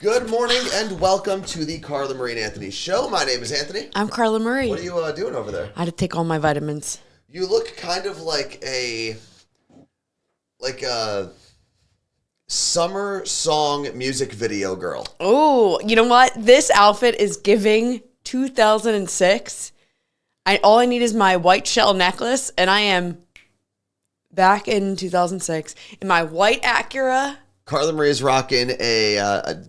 Good morning and welcome to the Carla Marie and Anthony Show. My name is Anthony. I'm Carla Marie. What are you doing over there? I had to take all my vitamins. You look kind of like a summer song music video girl. Oh, you know what? This outfit is giving 2006. All I need is my white shell necklace, and I am back in 2006 in my white Acura. Carla Marie is rocking a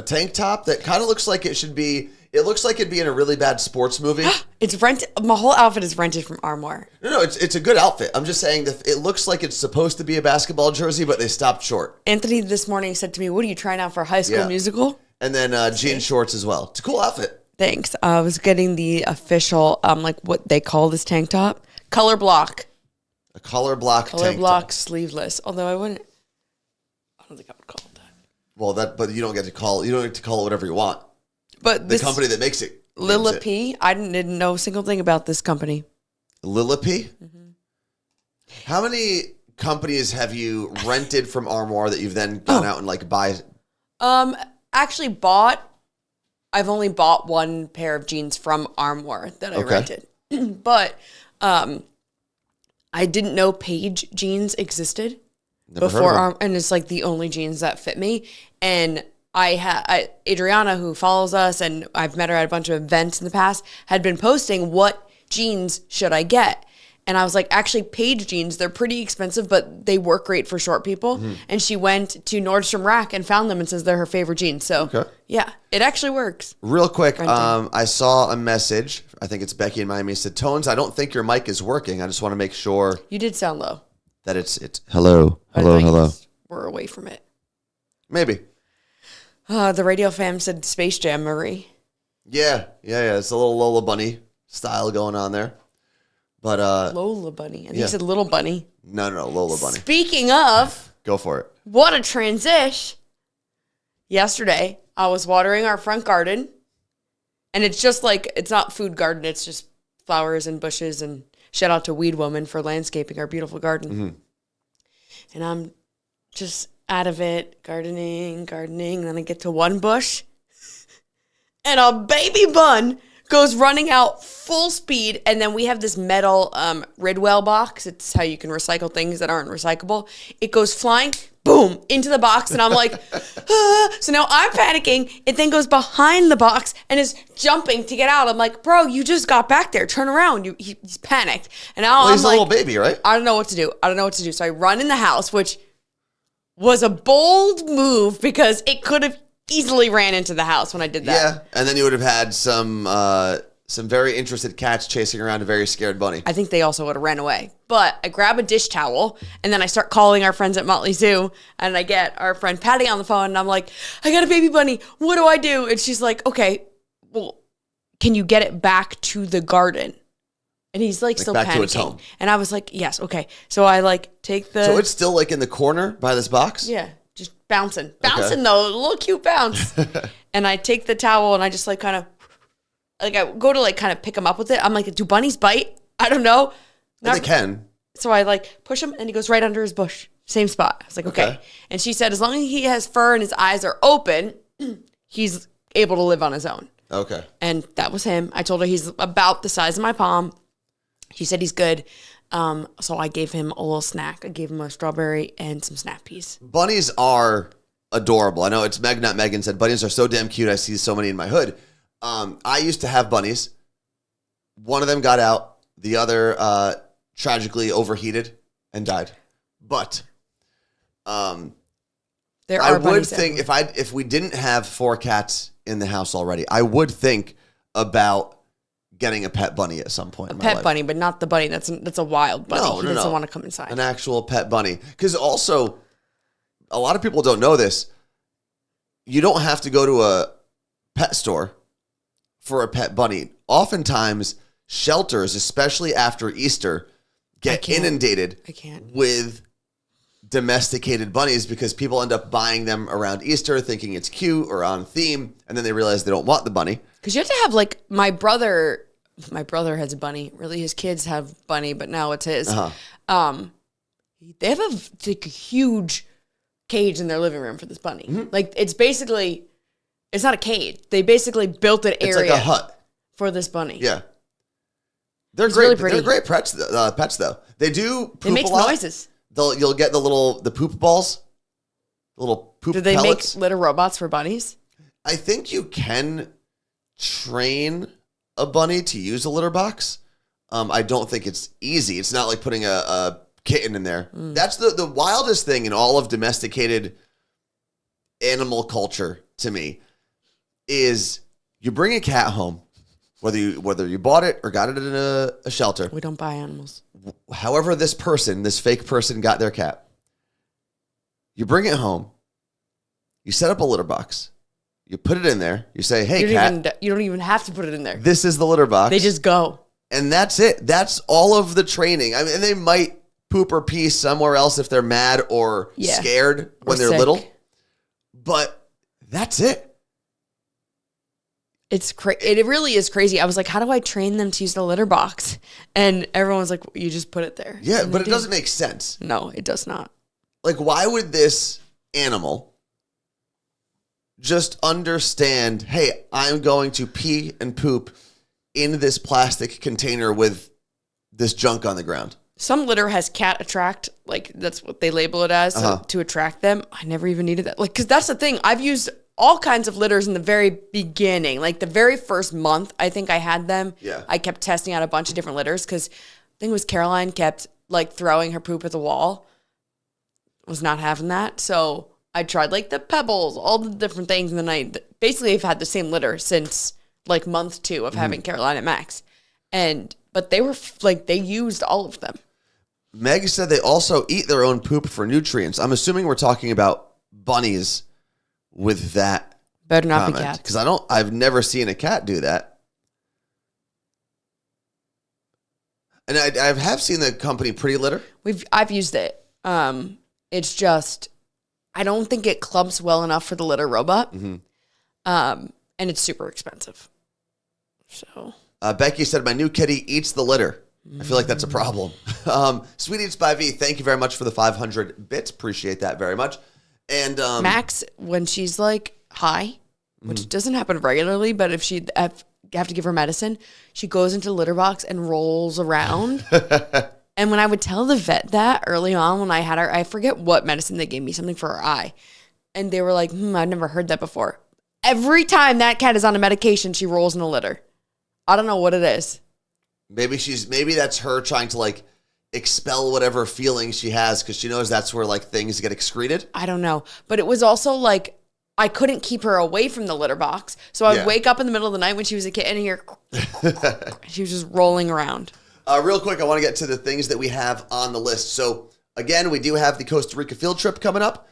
tank top that kind of looks like it should be. It looks like it'd be in a really bad sports movie. It's rented. My whole outfit is rented from Armour. No, it's a good outfit. I'm just saying that it looks like it's supposed to be a basketball jersey, but they stopped short. Anthony this morning said to me, "What are you trying out for High School Musical?" And then jean shorts as well. It's a cool outfit. Thanks. I was getting the official, like what they call this tank top, color block. A color block tank top. Sleeveless. Although I don't think I would call it that. Well, but you don't get to call it whatever you want. But the company that makes it, Lilla P. I didn't know a single thing about this company. Lilla P. Mm-hmm. How many companies have you rented from Armour that you've then gone out and buy? Actually I've only bought one pair of jeans from Armour that I rented. But I didn't know Paige jeans existed. Never before, and it's like the only jeans that fit me. And Adriana, who follows us, and I've met her at a bunch of events in the past, had been posting what jeans should I get. And I was like, actually, Paige jeans, they're pretty expensive, but they work great for short people. Mm-hmm. And she went to Nordstrom Rack and found them and says they're her favorite jeans. So, yeah, it actually works. Real quick, I saw a message. I think it's Becky in Miami. It said, Tones, I don't think your mic is working. I just want to make sure. You did sound low. That it's hello. We're away from it. Maybe. The radio fam said Space Jam, Marie. Yeah. It's a little Lola Bunny style going on there. But Lola Bunny. And you said Little Bunny. No, Lola Bunny. Speaking of, go for it. What a transition. Yesterday, I was watering our front garden, and it's just it's not food garden, it's just flowers and bushes, and shout out to Weed Woman for landscaping our beautiful garden. Mm-hmm. And I'm just out of it, gardening, and then I get to one bush, and a baby bun goes running out full speed, and then we have this metal Ridwell box. It's how you can recycle things that aren't recyclable. It goes flying, boom, into the box, and I'm like, So now I'm panicking. It then goes behind the box and is jumping to get out. I'm like, bro, you just got back there. Turn around. He's panicked. And now he's a little baby, right? I don't know what to do. So I run in the house, which was a bold move because it could have easily ran into the house when I did that. Yeah, and then you would have had some very interested cats chasing around a very scared bunny. I think they also would have ran away. But I grab a dish towel, and then I start calling our friends at Motley Zoo, and I get our friend Patty on the phone, and I'm like, I got a baby bunny. What do I do? And she's like, okay, well, can you get it back to the garden? And he's still back panicking. To its home. And I was like, yes, okay. So I take the... So it's still in the corner by this box? Yeah. Just bouncing though, a little cute bounce. And I take the towel and I just I go to kind of pick him up with it. I'm like, do bunnies bite? I don't know. They can. So I push him and he goes right under his bush. Same spot. I was like, okay. And she said, as long as he has fur and his eyes are open, he's able to live on his own. Okay. And that was him. I told her he's about the size of my palm. She said he's good. So I gave him a little snack. I gave him a strawberry and some snap peas. Bunnies are adorable. I know it's Meg, not Megan, said bunnies are so damn cute. I see so many in my hood. I used to have bunnies. One of them got out. The other tragically overheated and died. But I would think if we didn't have 4 cats in the house already, I would think about getting a pet bunny at some point in my life. A pet bunny, but not the bunny that's a wild bunny. No, he doesn't want to come inside. An actual pet bunny. Because also, a lot of people don't know this. You don't have to go to a pet store for a pet bunny. Oftentimes, shelters, especially after Easter, get inundated with domesticated bunnies because people end up buying them around Easter thinking it's cute or on theme, and then they realize they don't want the bunny. Because you have to have, my brother has a bunny. Really, his kids have bunny, but now it's his. They have a huge cage in their living room for this bunny. Mm-hmm. Like, it's not a cage. They basically built an area. It's like a hut for this bunny. Yeah. They're It's great. really pretty. They're great pets though. They do poop It makes a lot. noises. You'll get the poop balls, the little poop Do they pellets. make litter robots for bunnies? I think you can train a bunny to use a litter box. I don't think it's easy. It's not like putting a kitten in there. That's the wildest thing in all of domesticated animal culture to me is you bring a cat home, whether you bought it or got it in a shelter. We don't buy animals. However, this fake person got their cat. You bring it home. You set up a litter box. You put it in there. You say, "Hey, cat." You don't even have to put it in there. This is the litter box. They just go. And that's it. That's all of the training. I mean, and they might poop or pee somewhere else if they're mad or scared when they're sick. little. But that's it. It's it really is crazy. I was like, how do I train them to use the litter box? And everyone's like, you just put it there. Yeah, And but they it doesn't make sense. No, it does not. Like, why would this animal just understand, hey, I'm going to pee and poop in this plastic container with this junk on the ground? Some litter has cat attract, like that's what they label it as, to attract them. I never even needed that. Like, because that's the thing. I've used all kinds of litters in the very beginning. Like the very first month, I think I had them. Yeah. I kept testing out a bunch of different litters because I think it was Caroline kept like throwing her poop at the wall. Was not having that. So I tried like the pebbles, all the different things. And then basically I've had the same litter since like month 2 of having Caroline and Max. But they were like, they used all of them. Meg said they also eat their own poop for nutrients. I'm assuming we're talking about bunnies with that Better not comment. be cats. Because I've never seen a cat do that. And I have seen the company Pretty Litter. I've used it. It's just, I don't think it clumps well enough for the litter robot. Mm-hmm. And it's super expensive. So Becky said, my new kitty eats the litter. I feel like that's a problem. Sweet Eats by V, thank you very much for the 500 bits. Appreciate that very much. And Max, when she's like high, which doesn't happen regularly, but if she have to give her medicine, she goes into the litter box and rolls around. And when I would tell the vet that early on when I had her, I forget what medicine they gave me, something for her eye. And they were like, I've never heard that before. Every time that cat is on a medication, she rolls in a litter. I don't know what it is. Maybe that's her trying to like expel whatever feelings she has because she knows that's where like things get excreted. I don't know. But it was also like I couldn't keep her away from the litter box. So I'd wake up in the middle of the night when she was a kitten and hear she was just rolling around. Real quick, I want to get to the things that we have on the list. So again, we do have the Costa Rica field trip coming up.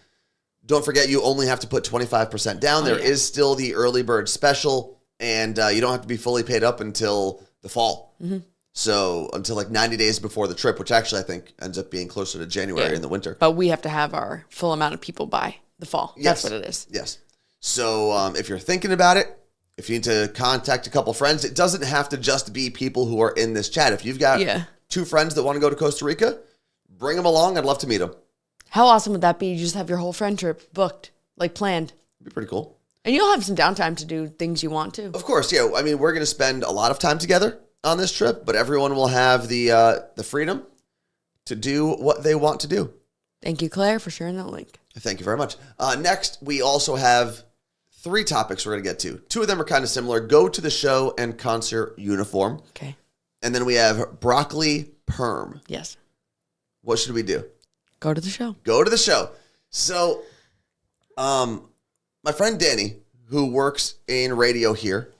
Don't forget, you only have to put 25% down. There is still the early bird special, and you don't have to be fully paid up until the fall. Mm-hmm. So until like 90 days before the trip, which actually I think ends up being closer to January in the winter. But we have to have our full amount of people by the fall. Yes. That's what it is. Yes. So if you're thinking about it, if you need to contact a couple friends, it doesn't have to just be people who are in this chat. If you've got 2 friends that want to go to Costa Rica, bring them along. I'd love to meet them. How awesome would that be? You just have your whole friend trip booked, like planned. It'd be pretty cool. And you'll have some downtime to do things you want to. Of course, yeah. I mean, we're going to spend a lot of time together on this trip, but everyone will have the freedom to do what they want to do. Thank you, Claire, for sharing that link. Thank you very much. Next, we also have 3 topics we're going to get to. 2 of them are kind of similar. Go to the show and concert uniform. Okay. And then we have Broccoli Perm. Yes. What should we do? Go to the show. Go to the show. So, my friend Danny, who works in radio here,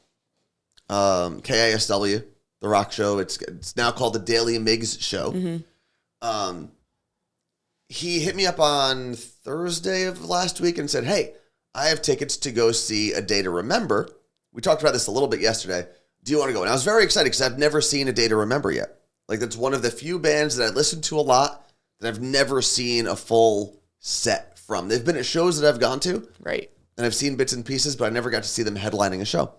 KISW, The Rock Show. It's now called the Daily Migs Show. Mm-hmm. He hit me up on Thursday of last week and said, hey, I have tickets to go see A Day to Remember. We talked about this a little bit yesterday. Do you want to go? And I was very excited because I've never seen A Day to Remember yet. Like, that's one of the few bands that I listen to a lot that I've never seen a full set from. They've been at shows that I've gone to. Right. And I've seen bits and pieces, but I never got to see them headlining a show.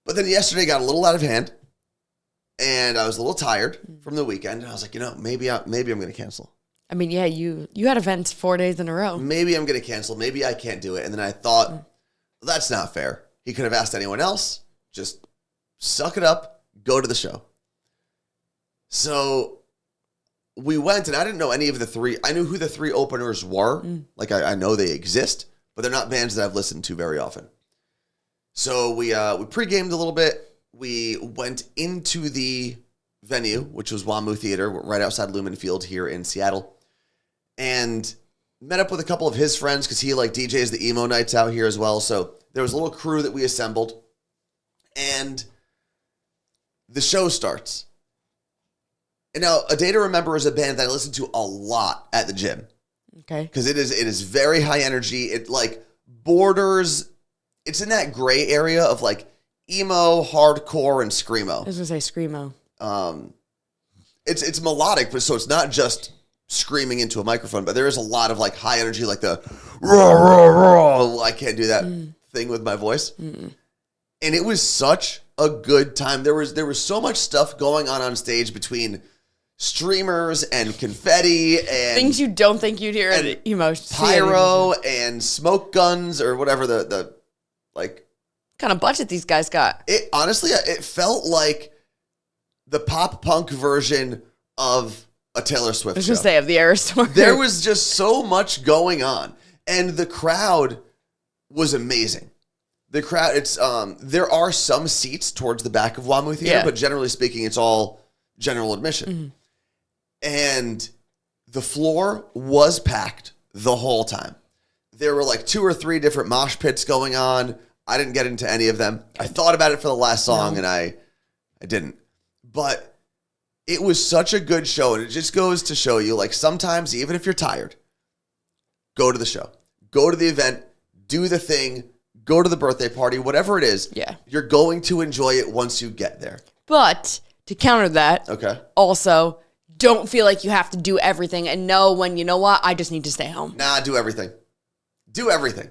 But then yesterday got a little out of hand, and I was a little tired from the weekend. And I was like, maybe I'm going to cancel. I mean, yeah, you had events 4 days in a row. Maybe I'm going to cancel. Maybe I can't do it. And then I thought, that's not fair. He could have asked anyone else. Just suck it up. Go to the show. So we went, and I didn't know any of the three. I knew who the three openers were. Like, I know they exist, but they're not bands that I've listened to very often. So we pre-gamed a little bit. We went into the venue, which was WAMU Theater, right outside Lumen Field here in Seattle, and met up with a couple of his friends because he like DJs the emo nights out here as well. So there was a little crew that we assembled, and the show starts. And now, A Day to Remember is a band that I listen to a lot at the gym. Okay. Because it is very high energy. It like borders, it's in that gray area of like emo, hardcore, and screamo. I was gonna say screamo. It's melodic, but so it's not just screaming into a microphone, but there is a lot of like high energy, like the rah, rah, rah. I can't do that thing with my voice. And it was such a good time. There was so much stuff going on stage between streamers and confetti and Things you don't think you'd hear at emo. pyro and smoke guns or whatever the like kind of budget these guys got. It honestly, it felt like the pop punk version of a Taylor Swift I was show. gonna say of the Eras Tour. There was just so much going on, and the crowd was amazing. The crowd, it's there are some seats towards the back of WAMU Theater, but generally speaking, it's all general admission. And the floor was packed the whole time. There were like 2 or 3 different mosh pits going on. I didn't get into any of them. I thought about it for the last song, and I didn't. But it was such a good show, and it just goes to show you, like, sometimes, even if you're tired, go to the show. Go to the event. Do the thing. Go to the birthday party. Whatever it is, you're going to enjoy it once you get there. But to counter that, also, don't feel like you have to do everything and know when, you know what, I just need to stay home. Nah, do everything. Do everything.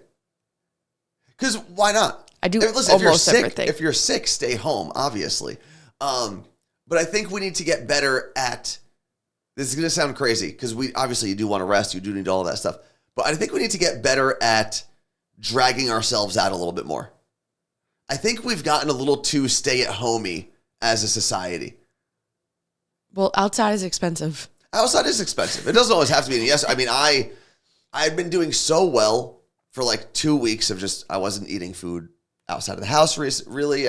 Because why not? I do almost everything. If you're sick, stay home, obviously. But I think we need to get better at, this is going to sound crazy, because obviously you do want to rest, you do need all of that stuff. But I think we need to get better at dragging ourselves out a little bit more. I think we've gotten a little too stay-at-homey as a society. Well, outside is expensive. Outside is expensive. It doesn't always have to be. Yes, I mean, I had been doing so well for like 2 weeks of just, I wasn't eating food outside of the house, really.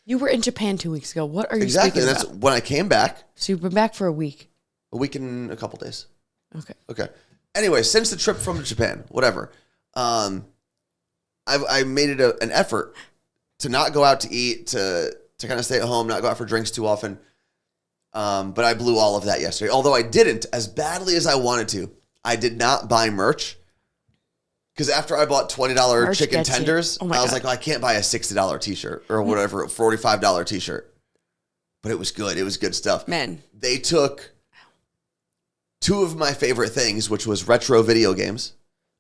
You were in Japan 2 weeks ago. What are you Exactly. speaking That's about? when I came back. So you've been back for a week. A week and a couple days. Okay. Anyway, since the trip from Japan, whatever, I made it an effort to not go out to eat, to kind of stay at home, not go out for drinks too often. But I blew all of that yesterday. Although I didn't, as badly as I wanted to, I did not buy merch. Because after I bought $20 chicken tenders, I was like, I can't buy a $60 t-shirt or whatever, $45 t-shirt. But it was good. It was good stuff. Man. They took 2 of my favorite things, which was retro video games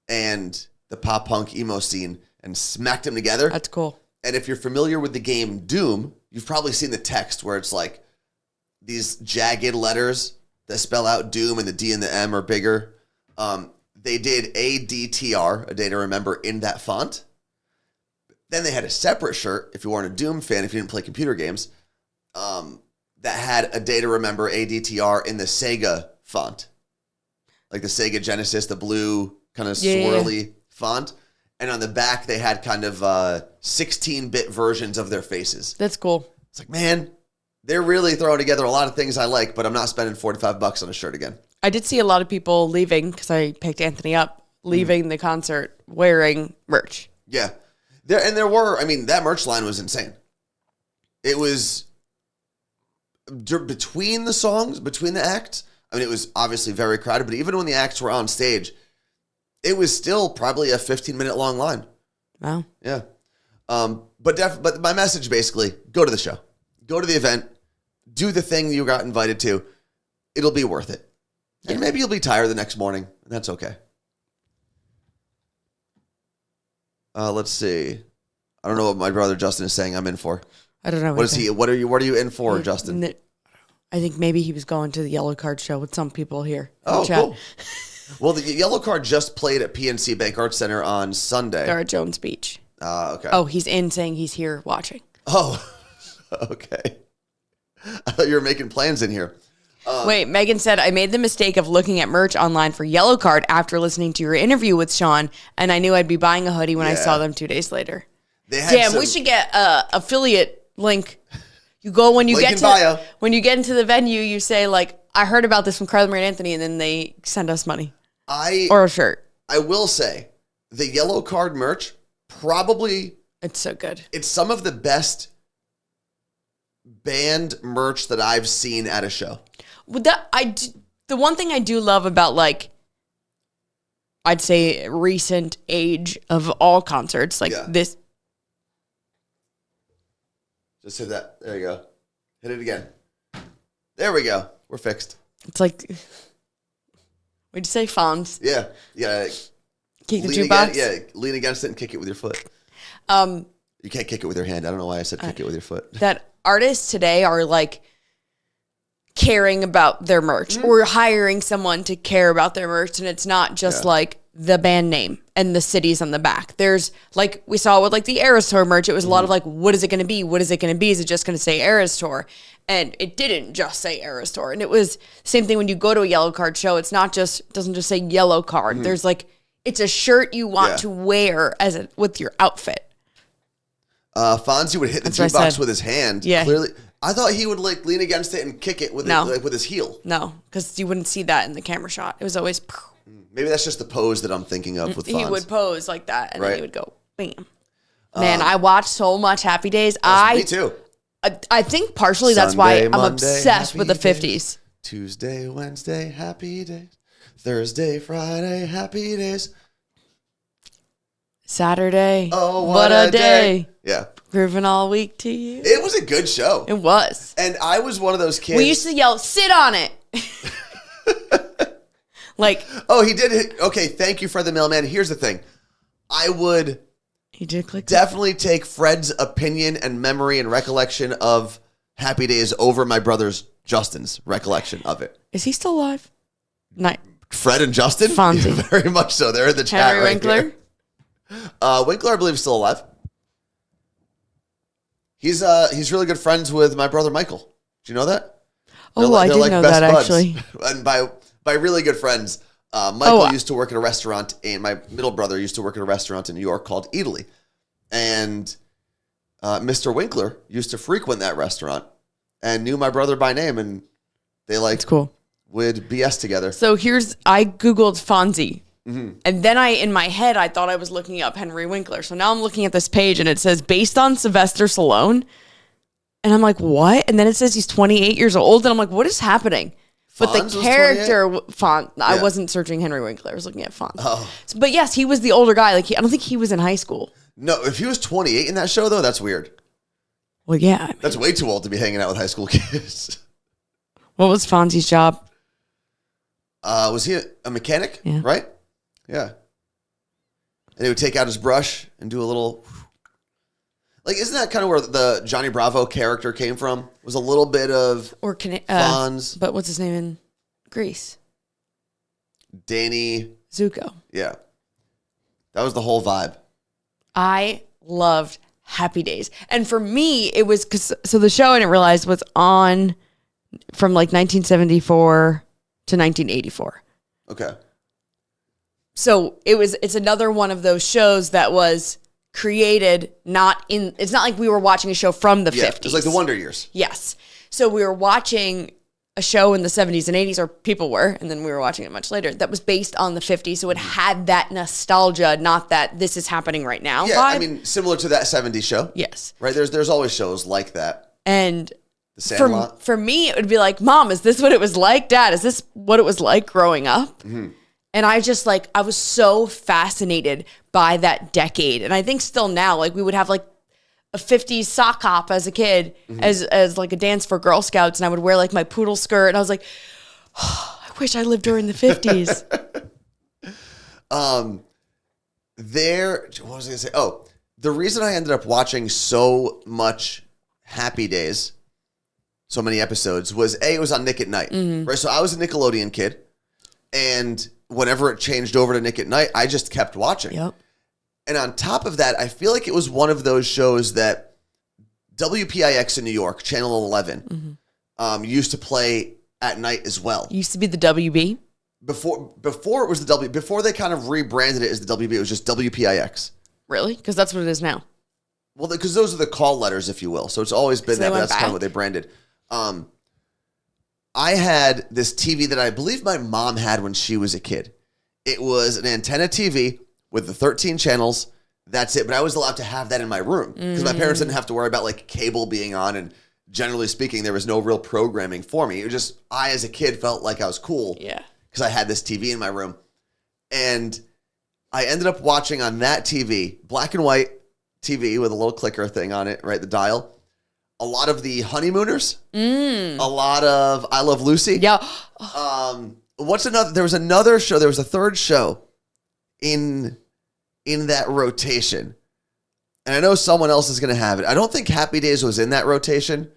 and the pop punk emo scene, and smacked them together. That's cool. And if you're familiar with the game Doom, you've probably seen the text where it's like these jagged letters that spell out Doom, and the D and the M are bigger. They did ADTR, A Day to Remember, in that font. Then they had a separate shirt, if you weren't a Doom fan, if you didn't play computer games, that had A Day to Remember, ADTR, in the Sega font. Like the Sega Genesis, the blue kind of swirly font. And on the back, they had kind of 16-bit versions of their faces. That's cool. It's like, man, they're really throwing together a lot of things I like, but I'm not spending $45 on a shirt again. I did see a lot of people leaving, because I picked Anthony up, leaving the concert wearing merch. Yeah. There were, I mean, that merch line was insane. It was between the songs, between the acts. I mean, it was obviously very crowded, but even when the acts were on stage, it was still probably a 15-minute long line. Wow. Yeah. But my message basically, go to the show. Go to the event. Do the thing you got invited to. It'll be worth it. And maybe you'll be tired the next morning. And that's okay. Let's see. I don't know what my brother Justin is saying I'm in for. I don't know. What are you in for, Justin? I think maybe he was going to the Yellow Card show with some people here. Oh, cool. Well, the Yellow Card just played at PNC Bank Arts Center on Sunday. They're at Jones Beach. Okay. Oh, he's in saying he's here watching. Oh, okay. I thought you were making plans in here. Wait, Megan said, I made the mistake of looking at merch online for Yellow Card after listening to your interview with Sean, and I knew I'd be buying a hoodie when I saw them 2 days later. Damn, we should get an affiliate link. You go when you when you get into the venue, you say, like, I heard about this from Carly Marie and Anthony, and then they send us money. Or a shirt. I will say, the Yellow Card merch, probably... It's so good. It's some of the best band merch that I've seen at a show. Well, the one thing I do love about, like, I'd say recent age of all concerts, like this. Just hit that. There you go. Hit it again. There we go. We're fixed. It's like, what'd you say, Fonz? Yeah. Yeah. Kick the jukebox? Lean against it and kick it with your foot. You can't kick it with your hand. I don't know why I said kick it with your foot. That artists today are, like, caring about their merch or hiring someone to care about their merch, and it's not just like the band name and the cities on the back. There's, like, we saw with, like, the Eras Tour merch, it was a lot of, like, what is it going to be? What is it going to be? Is it just going to say Eras Tour? And it didn't just say Eras Tour. And it was the same thing when you go to a Yellow Card show. It's not just, it doesn't just say Yellow Card. There's, like, it's a shirt you want to wear with your outfit. Fonzie would hit the jukebox with his hand. Yeah. Clearly. I thought he would, like, lean against it and kick it with with his heel. No, because you wouldn't see that in the camera shot. It was always... Maybe that's just the pose that I'm thinking of with Fonz. He would pose like that, and then he would go, bam. Man, I watched so much Happy Days. Me too. I think partially that's why I'm obsessed with the 50s. Tuesday, Wednesday, Happy Days. Thursday, Friday, Happy Days. Saturday. Oh, what a day. Yeah. Grooving all week to you. It was a good show. It was. And I was one of those kids. We used to yell, sit on it. Like. Oh, he did. Okay, thank you, Fred the Mailman. Here's the thing. I would definitely take Fred's opinion and memory and recollection of Happy Days over my brother's Justin's recollection of it. Is he still alive? Nite. Fred and Justin? Fonzie. Yeah, very much so. They're in the chat Henry Winkler? Here. Winkler, I believe, is still alive. He's really good friends with my brother Michael. Do you know that? Oh, I didn't know that, actually. And by really good friends, Michael used to work at a restaurant, and my middle brother used to work at a restaurant in New York called Italy. And Mr. Winkler used to frequent that restaurant and knew my brother by name, and they That's cool. would BS together. So I Googled Fonzie. And then in my head, I thought I was looking up Henry Winkler. So now I'm looking at this page and it says, based on Sylvester Stallone. And I'm like, what? And then it says he's 28 years old. And I'm like, what is happening? But the character, I wasn't searching Henry Winkler. I was looking at Fonz. Oh. But yes, he was the older guy. Like I don't think he was in high school. No, if he was 28 in that show, though, that's weird. Well, yeah. That's way too old to be hanging out with high school kids. What was Fonzie's job? Was he a mechanic? Yeah. Right? Yeah. And he would take out his brush and do a little... Like, isn't that kind of where the Johnny Bravo character came from? Was a little bit of Fonz. But what's his name in Grease? Danny. Zuko. Yeah. That was the whole vibe. I loved Happy Days. And for me, it was... So the show, I didn't realize, was on from like 1974 to 1984. Okay. So it's another one of those shows that was created it's not like we were watching a show from the 50s. It's like the Wonder Years. Yes. So we were watching a show in the 70s and 80s, or people were, and then we were watching it much later, that was based on the 50s. So it had that nostalgia, not that this is happening right now. Yeah, vibe. I mean, similar to that 70s show. Yes. Right? There's always shows like that. And The Sandlot. For me, it would be like, Mom, is this what it was like? Dad, is this what it was like growing up? Mm-hmm. And I just I was so fascinated by that decade. And I think still now, like we would have like a 50s sock hop as a kid, as like a dance for Girl Scouts. And I would wear like my poodle skirt. And I was like, oh, I wish I lived during the 50s. What was I going to say? Oh, the reason I ended up watching so much Happy Days so many episodes was it was on Nick at Night, right? So I was a Nickelodeon kid, and whenever it changed over to Nick at Night, I just kept watching. Yep. And on top of that, I feel like it was one of those shows that WPIX in New York, Channel 11, used to play at night as well. Used to be the WB. Before it was the W, before they kind of rebranded it as the WB, it was just WPIX. Really? Because that's what it is now. Well, because those are the call letters, if you will. So it's always been that, but that's kind of what they branded. I had this TV that I believe my mom had when she was a kid. It was an antenna TV with the 13 channels. That's it. But I was allowed to have that in my room because my parents didn't have to worry about like cable being on. And generally speaking, there was no real programming for me. It was just, I as a kid felt like I was cool. Yeah. Because I had this TV in my room. And I ended up watching on that TV, black and white TV with a little clicker thing on it, right? The dial. A lot of the Honeymooners. A lot of I Love Lucy. Yeah. What's another? There was another show. There was a third show in that rotation. And I know someone else is going to have it. I don't think Happy Days was in that rotation.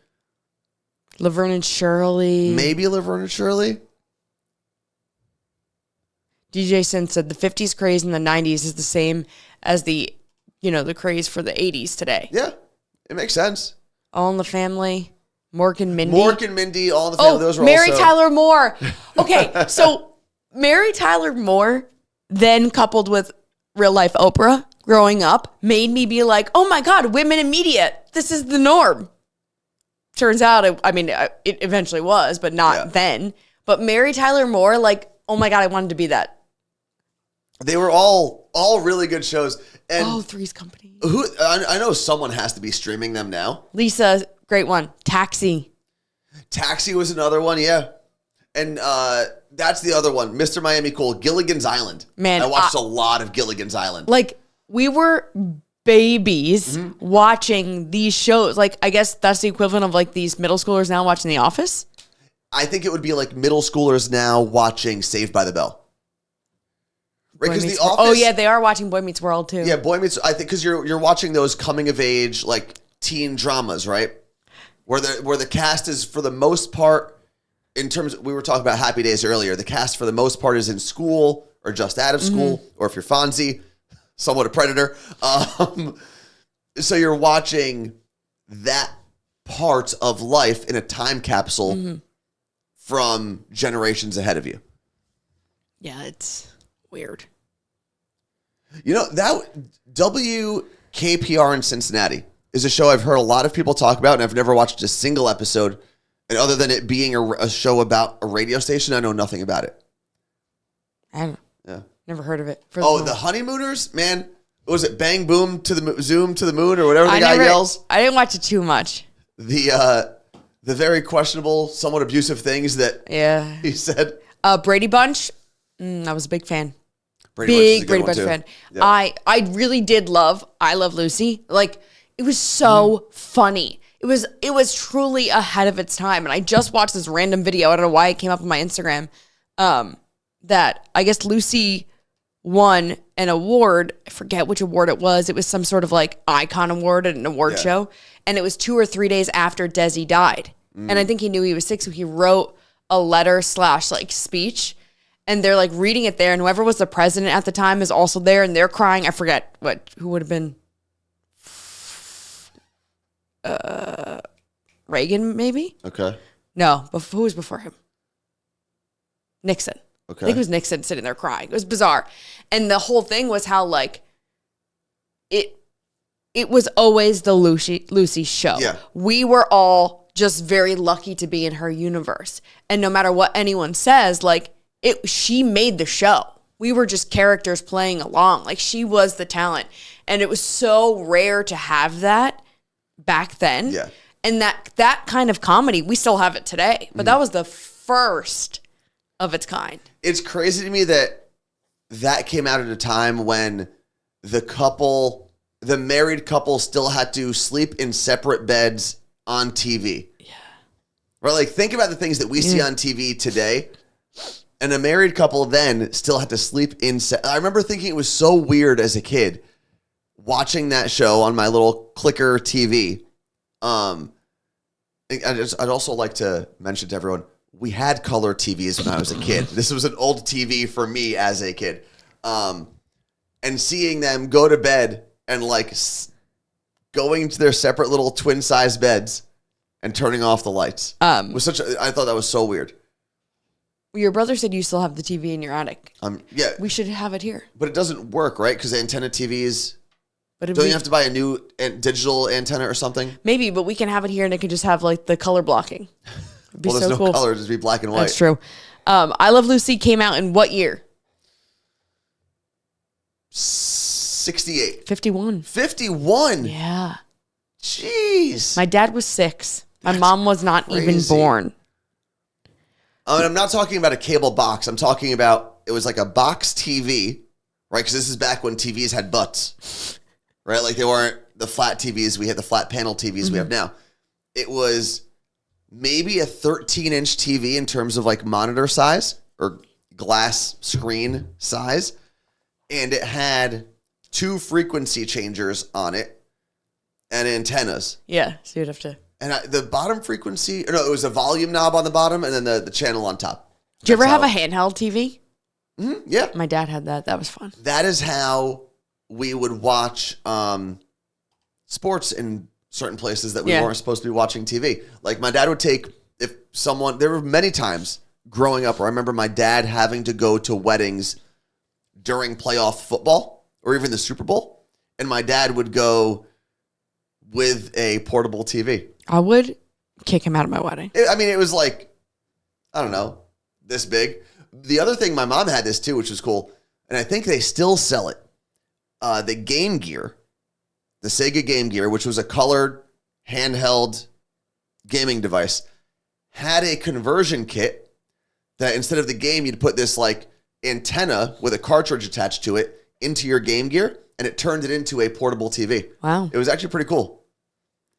Laverne and Shirley. Maybe Laverne and Shirley. DJ Sin said the 50s craze in the 90s is the same as the craze for the 80s today. Yeah, it makes sense. All in the Family, Mork and Mindy. Mork and Mindy, All in the Family. Those were Mary also... Tyler Moore. Okay, so Mary Tyler Moore, then coupled with real life Oprah growing up, made me be like, oh my God, women in media, this is the norm. Turns out, it eventually was, but not then. But Mary Tyler Moore, like, oh my God, I wanted to be that. They were all really good shows. And Three's Company. I know someone has to be streaming them now. Lisa, great one. Taxi. Taxi was another one, yeah. And that's the other one. Mr. Miami Cool, Gilligan's Island. Man, I watched a lot of Gilligan's Island. Like, we were babies watching these shows. Like, I guess that's the equivalent of like these middle schoolers now watching The Office. I think it would be like middle schoolers now watching Saved by the Bell. Right, because The Office. Oh yeah, they are watching Boy Meets World too. Yeah, Boy Meets. I think because you're watching those coming of age like teen dramas, right? Where the cast is for the most part, in terms we were talking about Happy Days earlier. The cast for the most part is in school or just out of school, or if you're Fonzie, somewhat a predator. So you're watching that part of life in a time capsule from generations ahead of you. Yeah, it's weird. You know, that WKPR in Cincinnati is a show I've heard a lot of people talk about, and I've never watched a single episode. And other than it being a show about a radio station, I know nothing about it. Never heard of it. The Honeymooners? Man, was it Bang Boom to the Zoom to the Moon or whatever the guy yells? I didn't watch it too much. The very questionable, somewhat abusive things that he said. Brady Bunch, I was a big fan. Brady Bunch fan. Yep. I really did love I Love Lucy. Like, it was so funny. It was truly ahead of its time. And I just watched this random video. I don't know why it came up on my Instagram. That I guess Lucy won an award. I forget which award it was. It was some sort of like icon award at an award show. And it was 2 or 3 days after Desi died. And I think he knew he was sick. So he wrote a letter / like speech. And they're like reading it there. And whoever was the president at the time is also there. And they're crying. I forget who would have been. Reagan, maybe? Okay. No, but who was before him? Nixon. Okay. I think it was Nixon sitting there crying. It was bizarre. And the whole thing was how, like, it was always the Lucy show. Yeah. We were all just very lucky to be in her universe. And no matter what anyone says, like, she made the show. We were just characters playing along. Like, she was the talent. And it was so rare to have that back then. Yeah. And that kind of comedy, we still have it today. But that was the first of its kind. It's crazy to me that came out at a time when the married couple still had to sleep in separate beds on TV. Yeah. Right? Like, think about the things that we see on TV today. And a married couple then still had to sleep in. I remember thinking it was so weird as a kid watching that show on my little clicker TV. I'd also like to mention to everyone, we had color TVs when I was a kid. This was an old TV for me as a kid. And seeing them go to bed and like going to their separate little twin size beds and turning off the lights was I thought that was so weird. Your brother said you still have the TV in your attic. Yeah. We should have it here. But it doesn't work, right? Because the antenna TVs... But don't you have to buy a new digital antenna or something? Maybe, but we can have it here and it can just have like the color blocking. It'd be well, there's so no cool. color, just be black and white. That's true. I Love Lucy came out in what year? 68. 51. 51? Yeah. Jeez. My dad was 6. My mom was not crazy. even born. I'm not talking about a cable box. I'm talking about, it was like a box TV, right? Because this is back when TVs had butts, right? Like they weren't the flat TVs. We had the flat panel TVs we have now. It was maybe a 13-inch TV in terms of like monitor size or glass screen size. And it had 2 frequency changers on it and antennas. Yeah, so you'd have to... And the bottom frequency, no, it was a volume knob on the bottom and then the channel on top. Did you ever have a handheld TV? Mm-hmm, yeah. My dad had that. That was fun. That is how we would watch sports in certain places that we weren't supposed to be watching TV. Like my dad would take, there were many times growing up where I remember my dad having to go to weddings during playoff football or even the Super Bowl. And my dad would go with a portable TV. I would kick him out of my wedding. It was like, I don't know, this big. The other thing, my mom had this too, which was cool, and I think they still sell it. The Game Gear, the Sega Game Gear, which was a colored handheld gaming device, had a conversion kit that instead of the game, you'd put this like antenna with a cartridge attached to it into your Game Gear, and it turned it into a portable TV. Wow. It was actually pretty cool.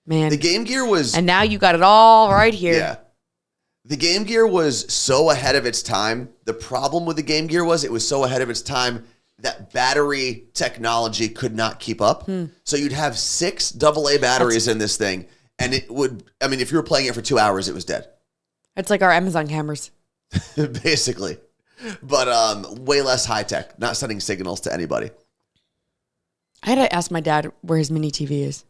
Man. The Game Gear was... And now you got it all right here. Yeah. The Game Gear was so ahead of its time. The problem with the Game Gear was it was so ahead of its time that battery technology could not keep up. So you'd have 6 AA batteries in this thing, and it would... if you were playing it for 2 hours, it was dead. It's like our Amazon cameras. Basically. But way less high-tech, not sending signals to anybody. I had to ask my dad where his mini TV is.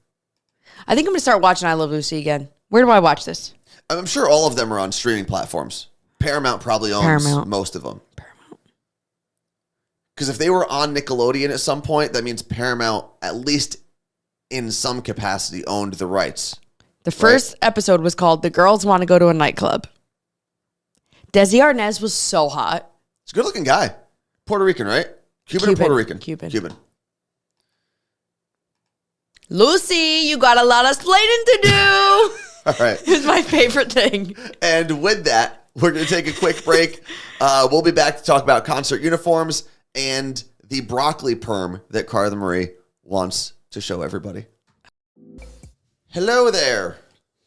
I think I'm going to start watching I Love Lucy again. Where do I watch this? I'm sure all of them are on streaming platforms. Paramount probably owns most of them. Paramount. Because if they were on Nickelodeon at some point, that means Paramount, at least in some capacity, owned the rights. The first episode was called The Girls Want to Go to a Nightclub. Desi Arnaz was so hot. He's a good-looking guy. Puerto Rican, right? Cuban or Puerto Rican? Cuban. Lucy, you got a lot of explaining to do. All right. It's my favorite thing. And with that, we're going to take a quick break. We'll be back to talk about concert uniforms and the broccoli perm that Carla Marie wants to show everybody. Hello there.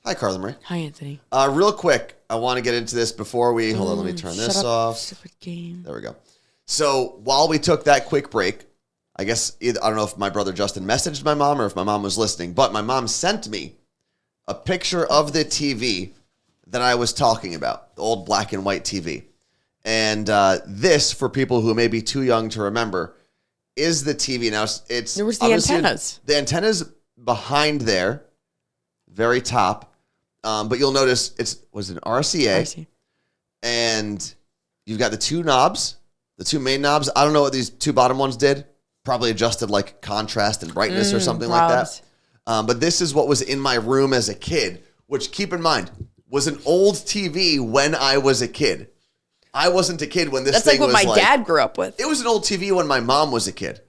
Hi, Carla Marie. Hi, Anthony. Real quick, I want to get into this before we... Hold on, let me turn this off. Stupid game. There we go. So while we took that quick break, I guess I don't know if my brother Justin messaged my mom or if my mom was listening, but my mom sent me a picture of the TV that I was talking about, the old black and white TV. And this, for people who may be too young to remember, is the TV. Now, it's there was the antennas. The antenna's behind there, very top. But you'll notice was an RCA. And you've got the 2 knobs, the 2 main knobs. I don't know what these 2 bottom ones did. Probably adjusted like contrast and brightness or something like that. But this is what was in my room as a kid, which, keep in mind, was an old TV when I was a kid. I wasn't a kid when this thing was like... That's like what my dad grew up with. It was an old TV when my mom was a kid.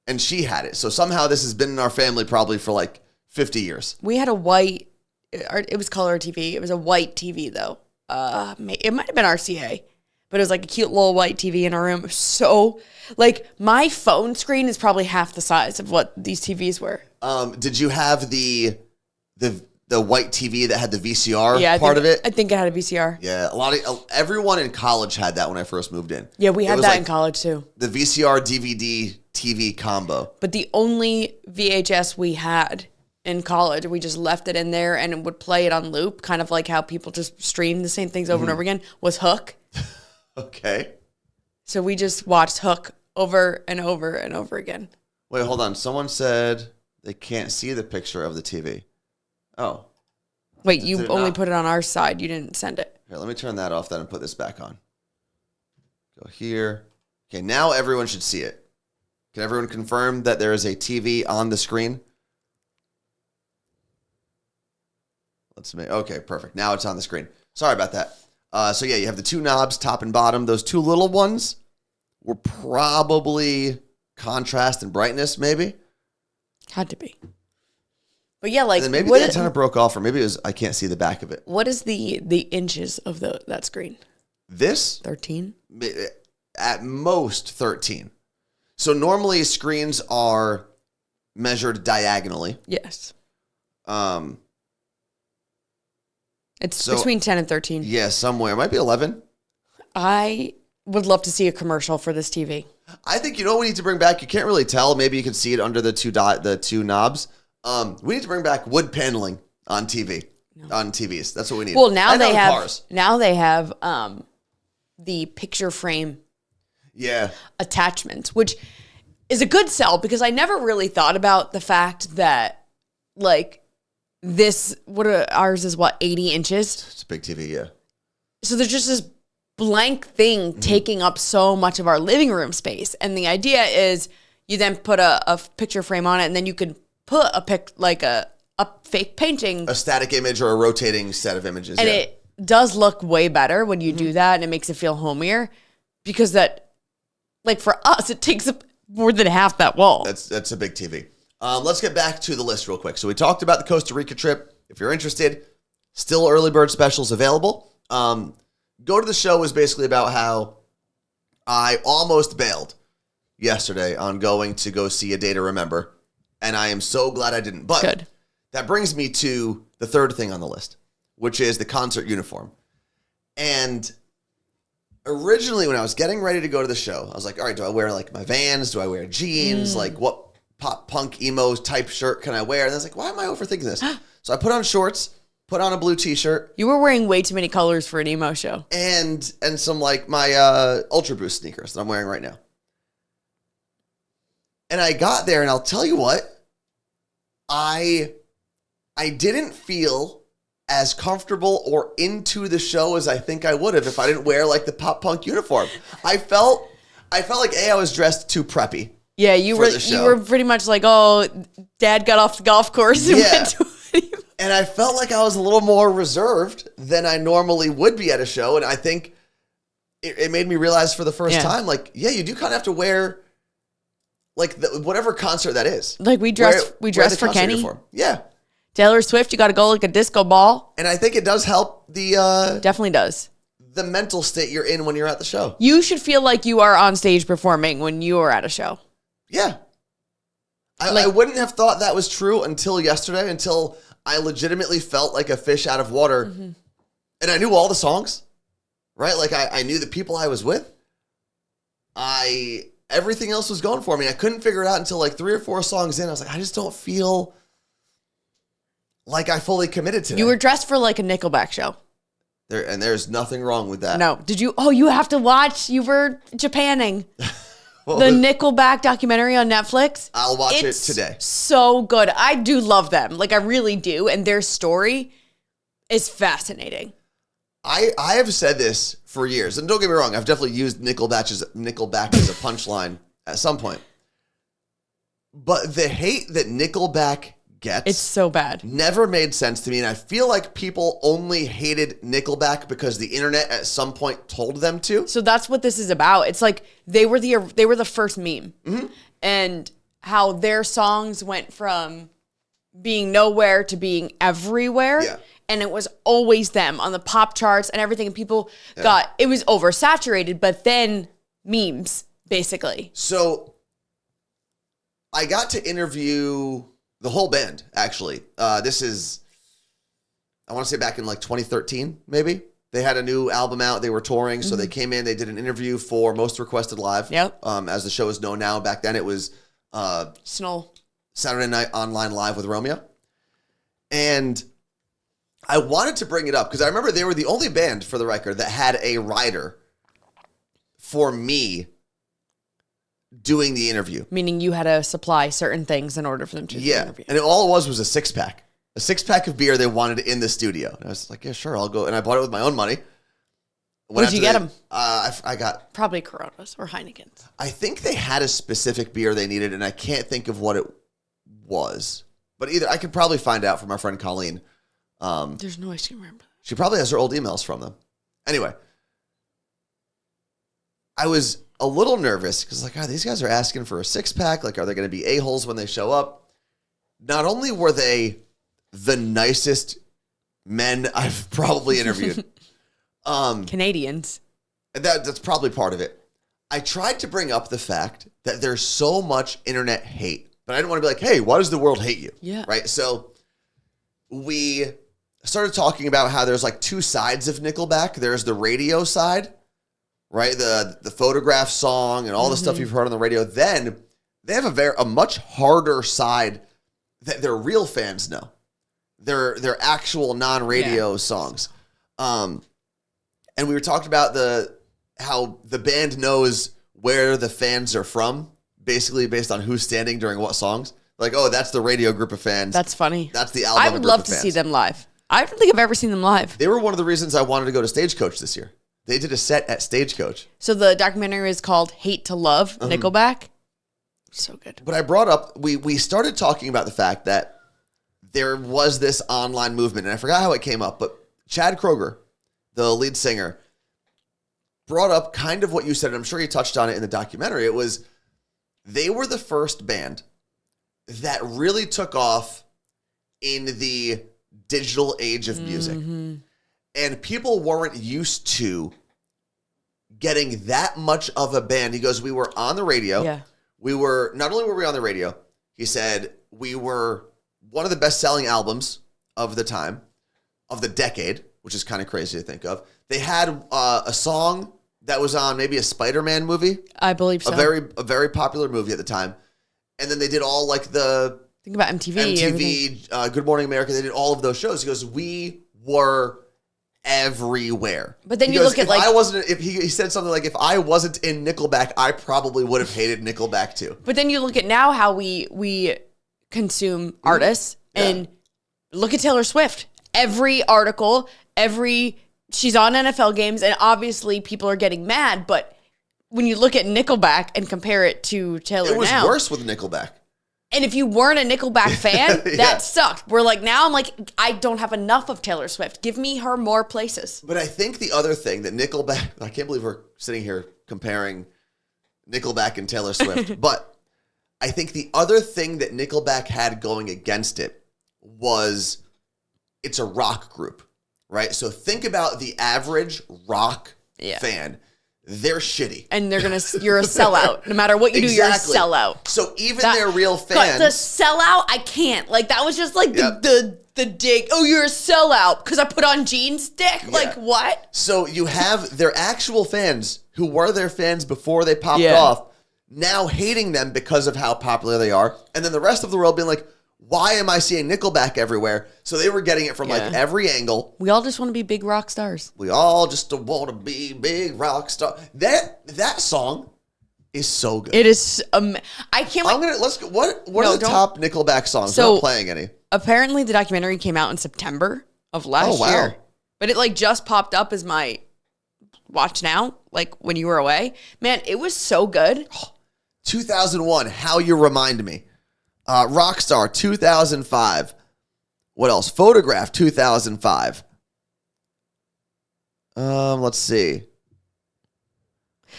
And she had it. So somehow this has been in our family probably for like 50 years. We had a white... It was color TV. It was a white TV, though. It might have been RCA. But it was like a cute little white TV in our room. It was so... Like, my phone screen is probably half the size of what these TVs were. Did you have the white TV that had the VCR part of it? I think it had a VCR. Yeah, everyone in college had that when I first moved in. Yeah, we had that in college too. The VCR DVD TV combo. But the only VHS we had in college. We just left it in there and would play it on loop, kind of like how people just stream the same things over and over again, was Hook. Okay. So we just watched Hook over and over and over again. Wait, hold on. Someone said they can't see the picture of the TV. Oh. Wait, you only put it on our side. You didn't send it. Here, let me turn that off then and put this back on. Go here. Okay, now everyone should see it. Can everyone confirm that there is a TV on the screen? Okay, perfect. Now it's on the screen. Sorry about that. So yeah, you have the two knobs, top and bottom. Those two little ones were probably contrast and brightness, maybe. Had to be. But yeah, like... And maybe the antenna broke off, or maybe it was I can't see the back of it. What is the inches of that screen? This? 13? At most 13. So normally screens are measured diagonally. Yes. It's between 10 and 13. Yeah, somewhere. It might be 11. I would love to see a commercial for this TV. I think, you know what we need to bring back? You can't really tell. Maybe you can see it under the two knobs. We need to bring back wood paneling on TV. No. On TVs. That's what we need. Well, now they have the picture frame attachments, which is a good sell because I never really thought about the fact that like ours is 80 inches? It's a big TV, yeah. So there's just this blank thing taking up so much of our living room space. And the idea is you then put a picture frame on it and then you could put a fake painting. A static image or a rotating set of images. And it does look way better when you do that and it makes it feel homier because that, like for us, it takes up more than half that wall. That's a big TV. Let's get back to the list real quick. So we talked about the Costa Rica trip. If you're interested, still early bird specials available. Go to the Show was basically about how I almost bailed yesterday on going to go see A Day to Remember. And I am so glad I didn't. But Good. That brings me to the third thing on the list, which is the concert uniform. And originally when I was getting ready to go to the show, I was like, all right, do I wear like my Vans? Do I wear jeans? Like what pop punk emo type shirt can I wear? And I was like, why am I overthinking this? So I put on shorts, put on a blue t-shirt. You were wearing way too many colors for an emo show. And some like my Ultra Boost sneakers that I'm wearing right now. And I got there and I'll tell you what, I didn't feel as comfortable or into the show as I think I would have if I didn't wear like the pop punk uniform. I felt like I was dressed too preppy. Yeah, you were pretty much like, oh, Dad got off the golf course and went to it. And I felt like I was a little more reserved than I normally would be at a show. And I think it made me realize for the first time, like, yeah, you do kind of have to wear like whatever concert that is. Like we dressed for Kenny. Uniform. Yeah. Taylor Swift, you got to go like a disco ball. And I think it does help definitely does. The mental state you're in when you're at the show. You should feel like you are on stage performing when you are at a show. Yeah. I wouldn't have thought that was true until yesterday, until I legitimately felt like a fish out of water. Mm-hmm. And I knew all the songs, right? Like I knew the people I was with. Everything else was going for me. I couldn't figure it out until like 3 or 4 songs in. I was like, I just don't feel like I fully committed to it. You were dressed for like a Nickelback show. There's nothing wrong with that. No. Did you? Oh, you have to watch. You were Japanning. The Nickelback documentary on Netflix. I'll watch it today. So good. I do love them. Like I really do. And their story is fascinating. I have said this for years. And don't get me wrong. I've definitely used Nickelback as a punchline at some point. But the hate that Nickelback gets. It's so bad. Never made sense to me. And I feel like people only hated Nickelback because the internet at some point told them to. So that's what this is about. It's like they were the first meme. Mm-hmm. And how their songs went from being nowhere to being everywhere. Yeah. And it was always them on the pop charts and everything. And people it was oversaturated, but then memes, basically. So I got to interview the whole band, actually. This is, I want to say back in like 2013, maybe. They had a new album out. They were touring. So they came in. They did an interview for Most Requested Live. Yep. As the show is known now. Back then it was Snow. Saturday Night Online Live with Romeo. And I wanted to bring it up because I remember they were the only band, for the record, that had a rider for me doing the interview. Meaning you had to supply certain things in order for them to do the interview. And all it was a six-pack. A six-pack of beer they wanted in the studio. And I was like, yeah, sure, I'll go. And I bought it with my own money. What did you get them? I got... Probably Coronas or Heinekens. I think they had a specific beer they needed, and I can't think of what it was. But either I could probably find out from our friend Colleen. There's no way she can remember that. She probably has her old emails from them. Anyway, I was a little nervous because these guys are asking for a six-pack. Like, are they going to be a-holes when they show up? Not only were they the nicest men I've probably interviewed. Canadians. That's probably part of it. I tried to bring up the fact that there's so much internet hate, but I didn't want to be like, hey, why does the world hate you? Yeah. Right? So we started talking about how there's like two sides of Nickelback. There's the radio side, right? The Photograph song and all the stuff you've heard on the radio. Then they have a much harder side that their real fans know. Their actual non-radio songs. And we were talking about how the band knows where the fans are from, basically based on who's standing during what songs. Like, oh, that's the radio group of fans. That's funny. That's the album. I would love to see them live. I don't think I've ever seen them live. They were one of the reasons I wanted to go to Stagecoach this year. They did a set at Stagecoach. So the documentary is called Hate to Love, Nickelback. So good. But I brought up, we started talking about the fact that there was this online movement, and I forgot how it came up, but Chad Kroeger, the lead singer, brought up kind of what you said, and I'm sure you touched on it in the documentary. It was, they were the first band that really took off in the digital age of music. And people weren't used to getting that much of a band. He goes, we were on the radio. Yeah. Not only were we on the radio, he said, we were one of the best-selling albums of the time, of the decade, which is kind of crazy to think of. They had a song that was on maybe a Spider-Man movie. I believe so. A very popular movie at the time. And then they did all like the... Think about MTV. Good Morning America. They did all of those shows. He goes, we were everywhere. But then you look at he said something like, if I wasn't in Nickelback, I probably would have hated Nickelback too. But then you look at now how we consume artists and look at Taylor Swift. Every article, she's on NFL games, and obviously people are getting mad, but when you look at Nickelback and compare it to Taylor now. It was worse with Nickelback. And if you weren't a Nickelback fan, that sucked. We're like, now I'm like, I don't have enough of Taylor Swift. Give me her more places. But I think the other thing that Nickelback, I can't believe we're sitting here comparing Nickelback and Taylor Swift, but I think the other thing that Nickelback had going against it was it's a rock group, right? So think about the average rock fan. They're shitty. And you're a sellout. No matter what you do, you're a sellout. So even their real fans. The sellout, I can't. Like, that was just like the dig. Oh, you're a sellout because I put on jeans, dick. Yeah. Like, what? So you have their actual fans who were their fans before they popped off, now hating them because of how popular they are. And then the rest of the world being like, why am I seeing Nickelback everywhere? So they were getting it from like every angle. We all just want to be big rock stars. We all just want to be big rock stars. That song is so good. It is. I can't wait. Let's go. What are the top Nickelback songs? So, we're not playing any. Apparently, the documentary came out in September of last year. But it like just popped up as my watch now, like when you were away. Man, it was so good. 2001, How You Remind Me. Rockstar, 2005. What else? Photograph, 2005. Let's see.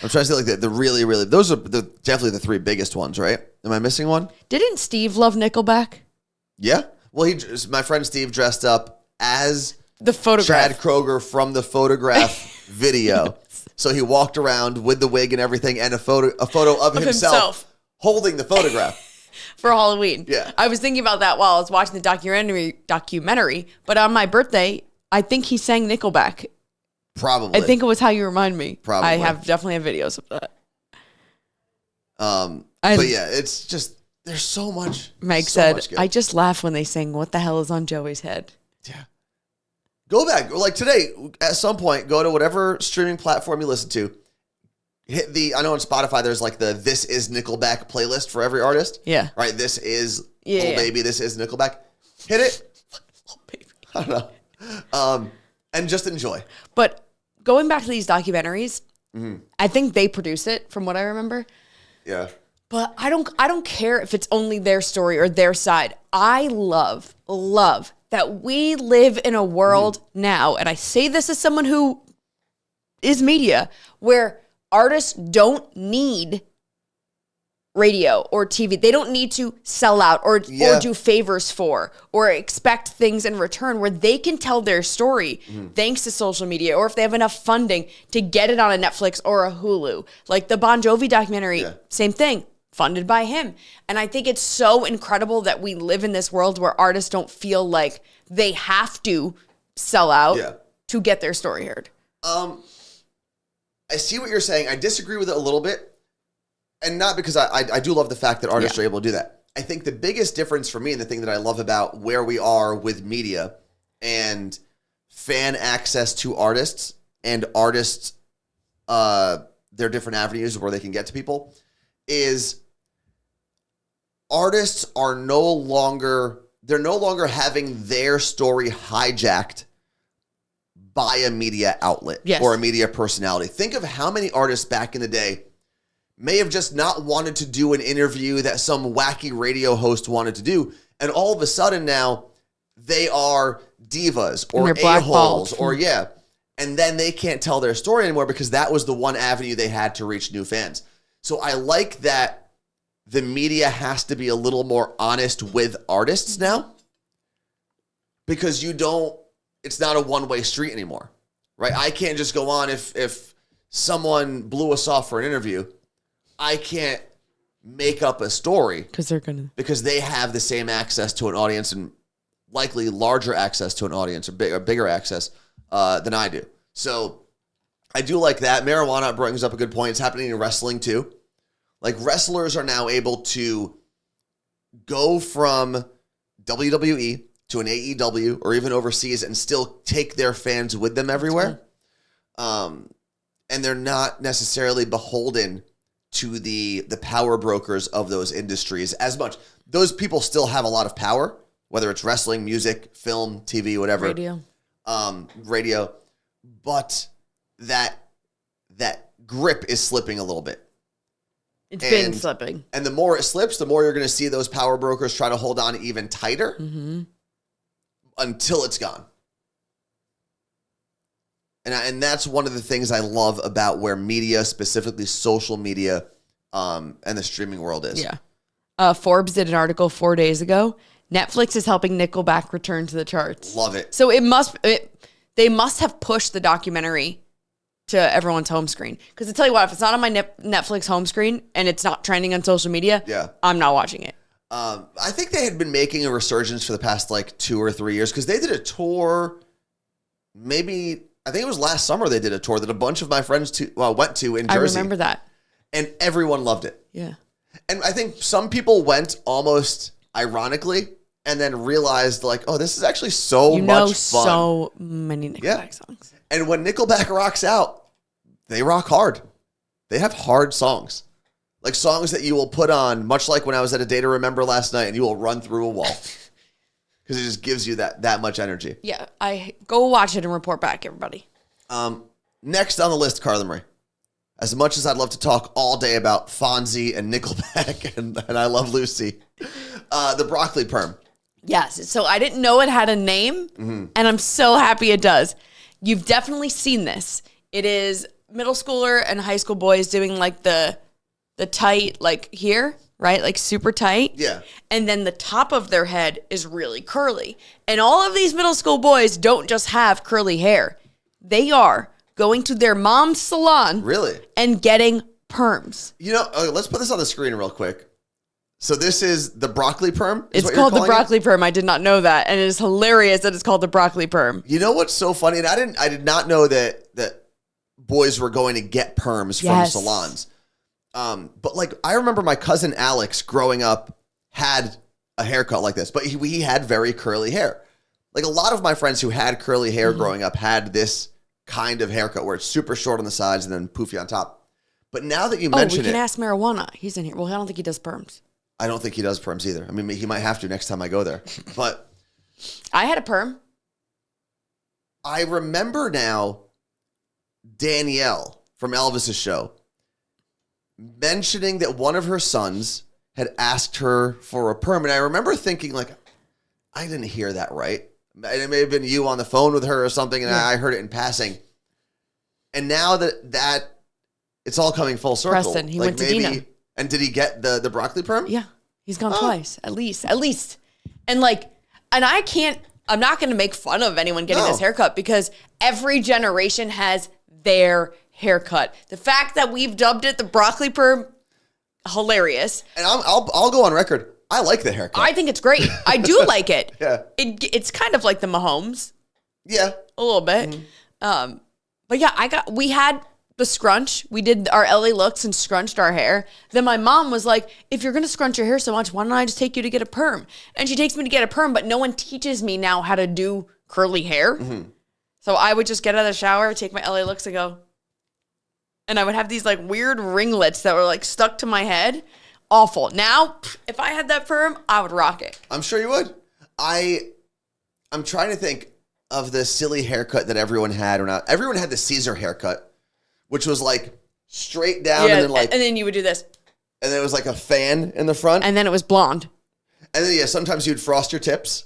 I'm trying to say like the really, really, those are definitely the three biggest ones, right? Am I missing one? Didn't Steve love Nickelback? Yeah. Well, my friend Steve dressed up as the Photograph. Chad Kroeger from the Photograph video. So he walked around with the wig and everything, and a photo of himself holding the photograph. For Halloween. Yeah. I was thinking about that while I was watching the documentary. But on my birthday, I think he sang Nickelback. Probably. I think it was How You Remind Me. Probably. I definitely have videos of that. But yeah, it's just, There's so much. Meg said, I just laugh when they sing, "What the hell is on Joey's head?" Yeah. Go back. Like today, at some point, go to whatever streaming platform you listen to. I know on Spotify, there's like the This Is Nickelback playlist for every artist. Yeah. Right? This is Lil Baby. This is Nickelback. Hit it. Lil Baby. I don't know. And just enjoy. But going back to these documentaries, I think they produce it from what I remember. Yeah. But I don't care if it's only their story or their side. I love that we live in a world now, and I say this as someone who is media, where artists don't need radio or TV. They don't need to sell out or do favors for or expect things in return, where they can tell their story thanks to social media, or if they have enough funding to get it on a Netflix or a Hulu. Like the Bon Jovi documentary, same thing, funded by him. And I think it's so incredible that we live in this world where artists don't feel like they have to sell out to get their story heard. I see what you're saying. I disagree with it a little bit. And not because I do love the fact that artists are able to do that. I think the biggest difference for me, and the thing that I love about where we are with media and fan access to artists and artists, their different avenues where they can get to people, is artists are no longer having their story hijacked by a media outlet or a media personality. Think of how many artists back in the day may have just not wanted to do an interview that some wacky radio host wanted to do, and all of a sudden now they are divas or a-holes or and then they can't tell their story anymore because that was the one avenue they had to reach new fans. So I like that the media has to be a little more honest with artists now, because it's not a one-way street anymore, right? I can't just go on if someone blew us off for an interview. I can't make up a story because they have the same access to an audience and likely larger access to an audience or bigger access than I do. So I do like that. Marijuana brings up a good point. It's happening in wrestling too. Like wrestlers are now able to go from WWE to an AEW or even overseas and still take their fans with them everywhere. And they're not necessarily beholden to the power brokers of those industries as much. Those people still have a lot of power, whether it's wrestling, music, film, TV, whatever. Radio. But that grip is slipping a little bit. It's been slipping. And the more it slips, the more you're going to see those power brokers try to hold on even tighter until it's gone. And that's one of the things I love about where media, specifically social media, and the streaming world is. Yeah. Forbes did an article 4 days ago. Netflix is helping Nickelback return to the charts. Love it. So they must have pushed the documentary to everyone's home screen. Because to tell you what, if it's not on my Netflix home screen and it's not trending on social media, I'm not watching it. I think they had been making a resurgence for the past 2 or 3 years because they did a tour I think it was last summer they did a tour that a bunch of my friends went to in Jersey. I remember that. And everyone loved it. Yeah. And I think some people went almost ironically and then realized this is actually so much fun. So many Nickelback songs. And when Nickelback rocks out, they rock hard. They have hard songs. Like songs that you will put on, much like when I was at a Day to Remember last night, and you will run through a wall. Because it just gives you that much energy. Yeah, I go watch it and report back, everybody. Next on the list, Carla Marie. As much as I'd love to talk all day about Fonzie and Nickelback and I Love Lucy, the Broccoli Perm. Yes, so I didn't know it had a name, and I'm so happy it does. You've definitely seen this. It is middle schooler and high school boys doing the tight, here, right? Super tight. Yeah. And then the top of their head is really curly. And all of these middle school boys don't just have curly hair. They are going to their mom's salon. Really? And getting perms. Let's put this on the screen real quick. So this is the Broccoli Perm? It's called the Broccoli Perm. I did not know that. And it is hilarious that it's called the Broccoli Perm. You know what's so funny? And I did not know that boys were going to get perms from salons. But I remember my cousin Alex growing up had a haircut like this, but he had very curly hair. Like a lot of my friends who had curly hair growing up had this kind of haircut where it's super short on the sides and then poofy on top. But now that you mention it, we can ask Marijuana. He's in here. Well, I don't think he does perms. I don't think he does perms either. I mean, he might have to next time I go there. But I had a perm. I remember now Danielle from Elvis's show mentioning that one of her sons had asked her for a perm. And I remember thinking, like, I didn't hear that right. It may have been you on the phone with her or something, and I heard it in passing. And now that it's all coming full circle. Preston, he went to Dina. And did he get the broccoli perm? Yeah. He's gone twice, at least. And I'm not going to make fun of anyone getting this haircut because every generation has their haircut. The fact that we've dubbed it the broccoli perm, hilarious. And I'll go on record. I like the haircut. I think it's great. I do like it. Yeah. It's kind of like the Mahomes. Yeah. A little bit. Mm-hmm. But yeah, we had the scrunch. We did our LA looks and scrunched our hair. Then my mom was like, if you're going to scrunch your hair so much, why don't I just take you to get a perm? And she takes me to get a perm, but no one teaches me now how to do curly hair. Mm-hmm. So I would just get out of the shower, take my LA looks and go. And I would have these like weird ringlets that were like stuck to my head. Awful. Now, if I had that perm, I would rock it. I'm sure you would. I'm trying to think of the silly haircut that everyone had or not. Everyone had the Caesar haircut, which was like straight down and then you would do this. And then it was like a fan in the front. And then it was blonde. And then sometimes you'd frost your tips.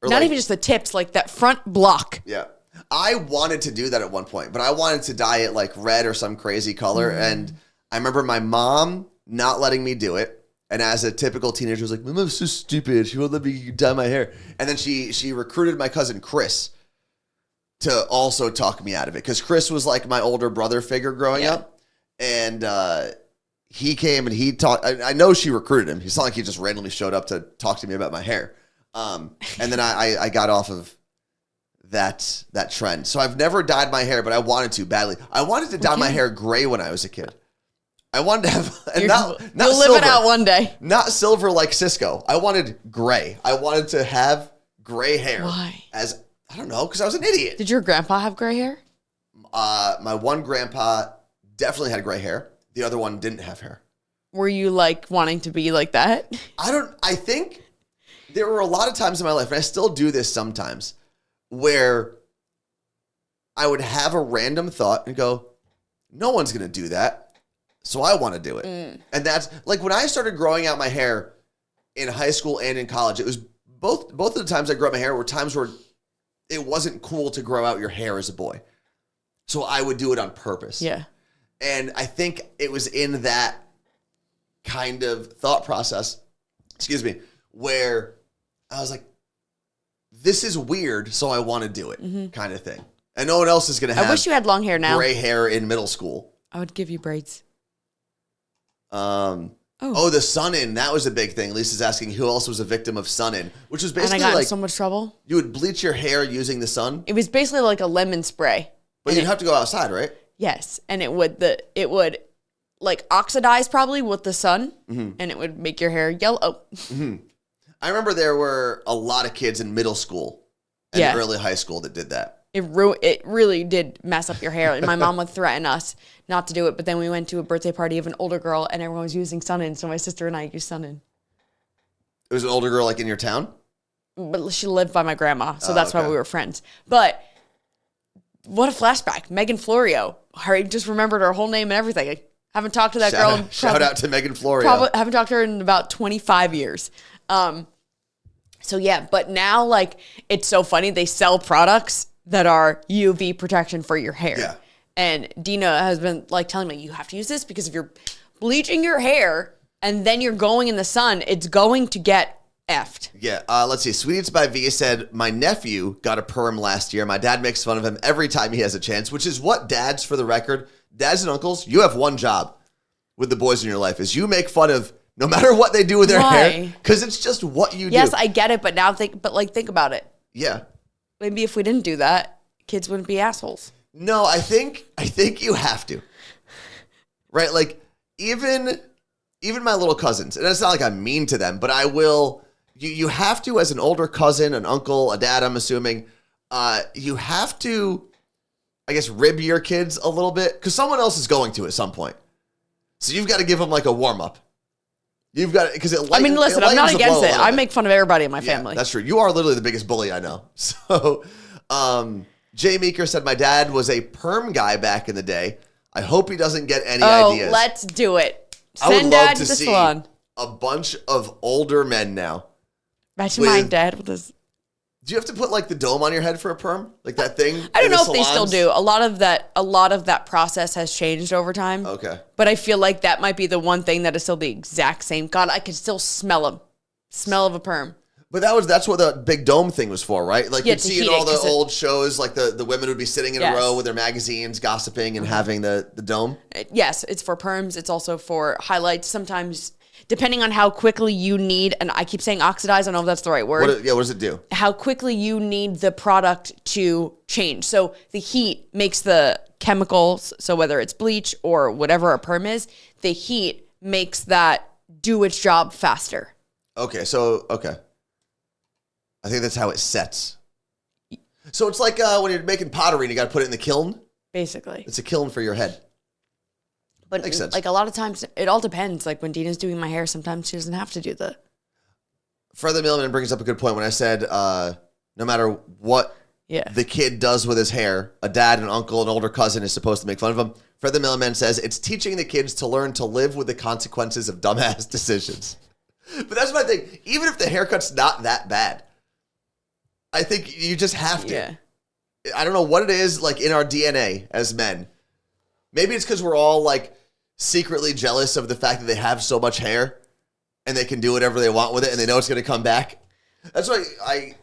Or not even just the tips, like that front block. Yeah. I wanted to do that at one point, but I wanted to dye it like red or some crazy color. And I remember my mom not letting me do it. And as a typical teenager, was like, my mom's so stupid. She won't let me dye my hair. And then she recruited my cousin Chris to also talk me out of it. Because Chris was like my older brother figure growing up. And he came and he talked. I know she recruited him. It's not like he just randomly showed up to talk to me about my hair. And then I got off of that trend. So I've never dyed my hair, but I wanted to badly. I wanted to dye my hair gray when I was a kid. I wanted to have, and not you'll silver, live it out one day. Not silver like Cisco. I wanted gray. I wanted to have gray hair. Why? I don't know, because I was an idiot. Did your grandpa have gray hair? My one grandpa definitely had gray hair. The other one didn't have hair. Were you like wanting to be like that? I think there were a lot of times in my life, and I still do this sometimes, where I would have a random thought and go, no one's going to do that. So I want to do it. And that's like when I started growing out my hair in high school and in college, it was both of the times I grew out my hair were times where it wasn't cool to grow out your hair as a boy. So I would do it on purpose. Yeah. And I think it was in that kind of thought process, where I was like, this is weird, so I want to do it kind of thing. And no one else is going to have I wish you had long hair now. Gray hair in middle school. I would give you braids. The sun-in. That was a big thing. Lisa's asking who else was a victim of sun-in, which was basically and I got like in so much trouble. You would bleach your hair using the sun. It was basically like a lemon spray. But you'd have to go outside, right? Yes, and it would like oxidize probably with the sun, and it would make your hair yellow. I remember there were a lot of kids in middle school and early high school that did that. It really did mess up your hair. And my mom would threaten us not to do it. But then we went to a birthday party of an older girl and everyone was using sun-in. So my sister and I used sun-in. It was an older girl like in your town? But she lived by my grandma. So that's why we were friends. But what a flashback. Megan Florio. I just remembered her whole name and everything. I haven't talked to that girl. Shout out to Megan Florio. Haven't talked to her in about 25 years. So yeah, but now like it's so funny. They sell products that are UV protection for your hair. Yeah. And Dina has been like telling me, you have to use this because if you're bleaching your hair and then you're going in the sun, it's going to get effed. Yeah. Let's see. Sweet Eats by Via said, my nephew got a perm last year. My dad makes fun of him every time he has a chance, which is what dads, for the record, dads and uncles, you have one job with the boys in your life is you make fun of no matter what they do with their hair. Because it's just what you do. Yes, I get it. But now think about it. Yeah. Maybe if we didn't do that, kids wouldn't be assholes. No, I think you have to. Right? Like even even my little cousins, and it's not like I'm mean to them, but I will, you have to, as an older cousin, an uncle, a dad, I'm assuming, you have to, I guess, rib your kids a little bit, because someone else is going to at some point. So you've got to give them like a warm-up. You've got to, because it lightens, I mean, listen, I'm not against it. I make fun of everybody in my family. That's true. You are literally the biggest bully I know. So, Jay Meeker said, my dad was a perm guy back in the day. I hope he doesn't get any ideas. Oh, let's do it. I would Send love dad to to the see salon. a bunch of older men now. Imagine my dad with his... Do you have to put like the dome on your head for a perm? Like that thing? I don't know if they still do. A lot of that process has changed over time. Okay. But I feel like that might be the one thing that is still the exact same. God, I can still smell them. Smell of a perm. But that's what the big dome thing was for, right? Like you'd see in all the old shows, like the women would be sitting in a row with their magazines, gossiping and having the dome. Yes, it's for perms. It's also for highlights. Sometimes, depending on how quickly you need, and I keep saying oxidize, I don't know if that's the right word. What does it do? How quickly you need the product to change. So the heat makes the chemicals, so whether it's bleach or whatever a perm is, the heat makes that do its job faster. Okay. I think that's how it sets. So it's like when you're making pottery and you got to put it in the kiln. Basically. It's a kiln for your head. But makes sense. Like a lot of times, it all depends. Like when Dina's doing my hair, sometimes she doesn't have to do the... Further Millman brings up a good point when I said no matter what the kid does with his hair, a dad, an uncle, an older cousin is supposed to make fun of him. Further Millman says it's teaching the kids to learn to live with the consequences of dumbass decisions. But that's my thing. Even if the haircut's not that bad, I think you just have to. Yeah. I don't know what it is like in our DNA as men. Maybe it's because we're all like secretly jealous of the fact that they have so much hair and they can do whatever they want with it and they know it's going to come back. That's why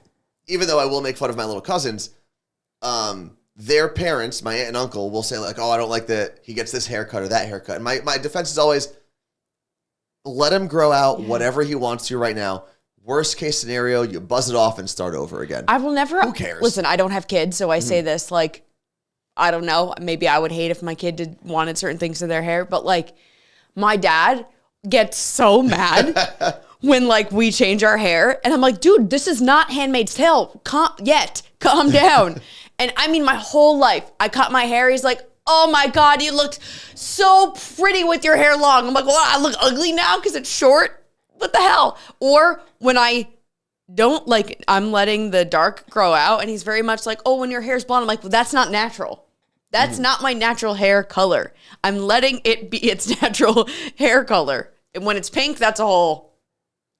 even though I will make fun of my little cousins, their parents, my aunt and uncle, will say like, oh, I don't like that he gets this haircut or that haircut. And my defense is always, let him grow out whatever he wants to right now. Worst case scenario, you buzz it off and start over again. I will never... Who cares? Listen, I don't have kids, so I say this like, I don't know. Maybe I would hate if my kid wanted certain things to their hair, but like my dad gets so mad when like we change our hair and I'm like, dude, this is not Handmaid's Tale calm down. And I mean, my whole life I cut my hair. He's like, oh my God, you looked so pretty with your hair long. I'm like, well, I look ugly now because it's short. What the hell? Or when I don't like, I'm letting the dark grow out and he's very much like, oh, when your hair's blonde, I'm like, well, that's not natural. That's not my natural hair color. I'm letting it be its natural hair color. And when it's pink, that's a whole,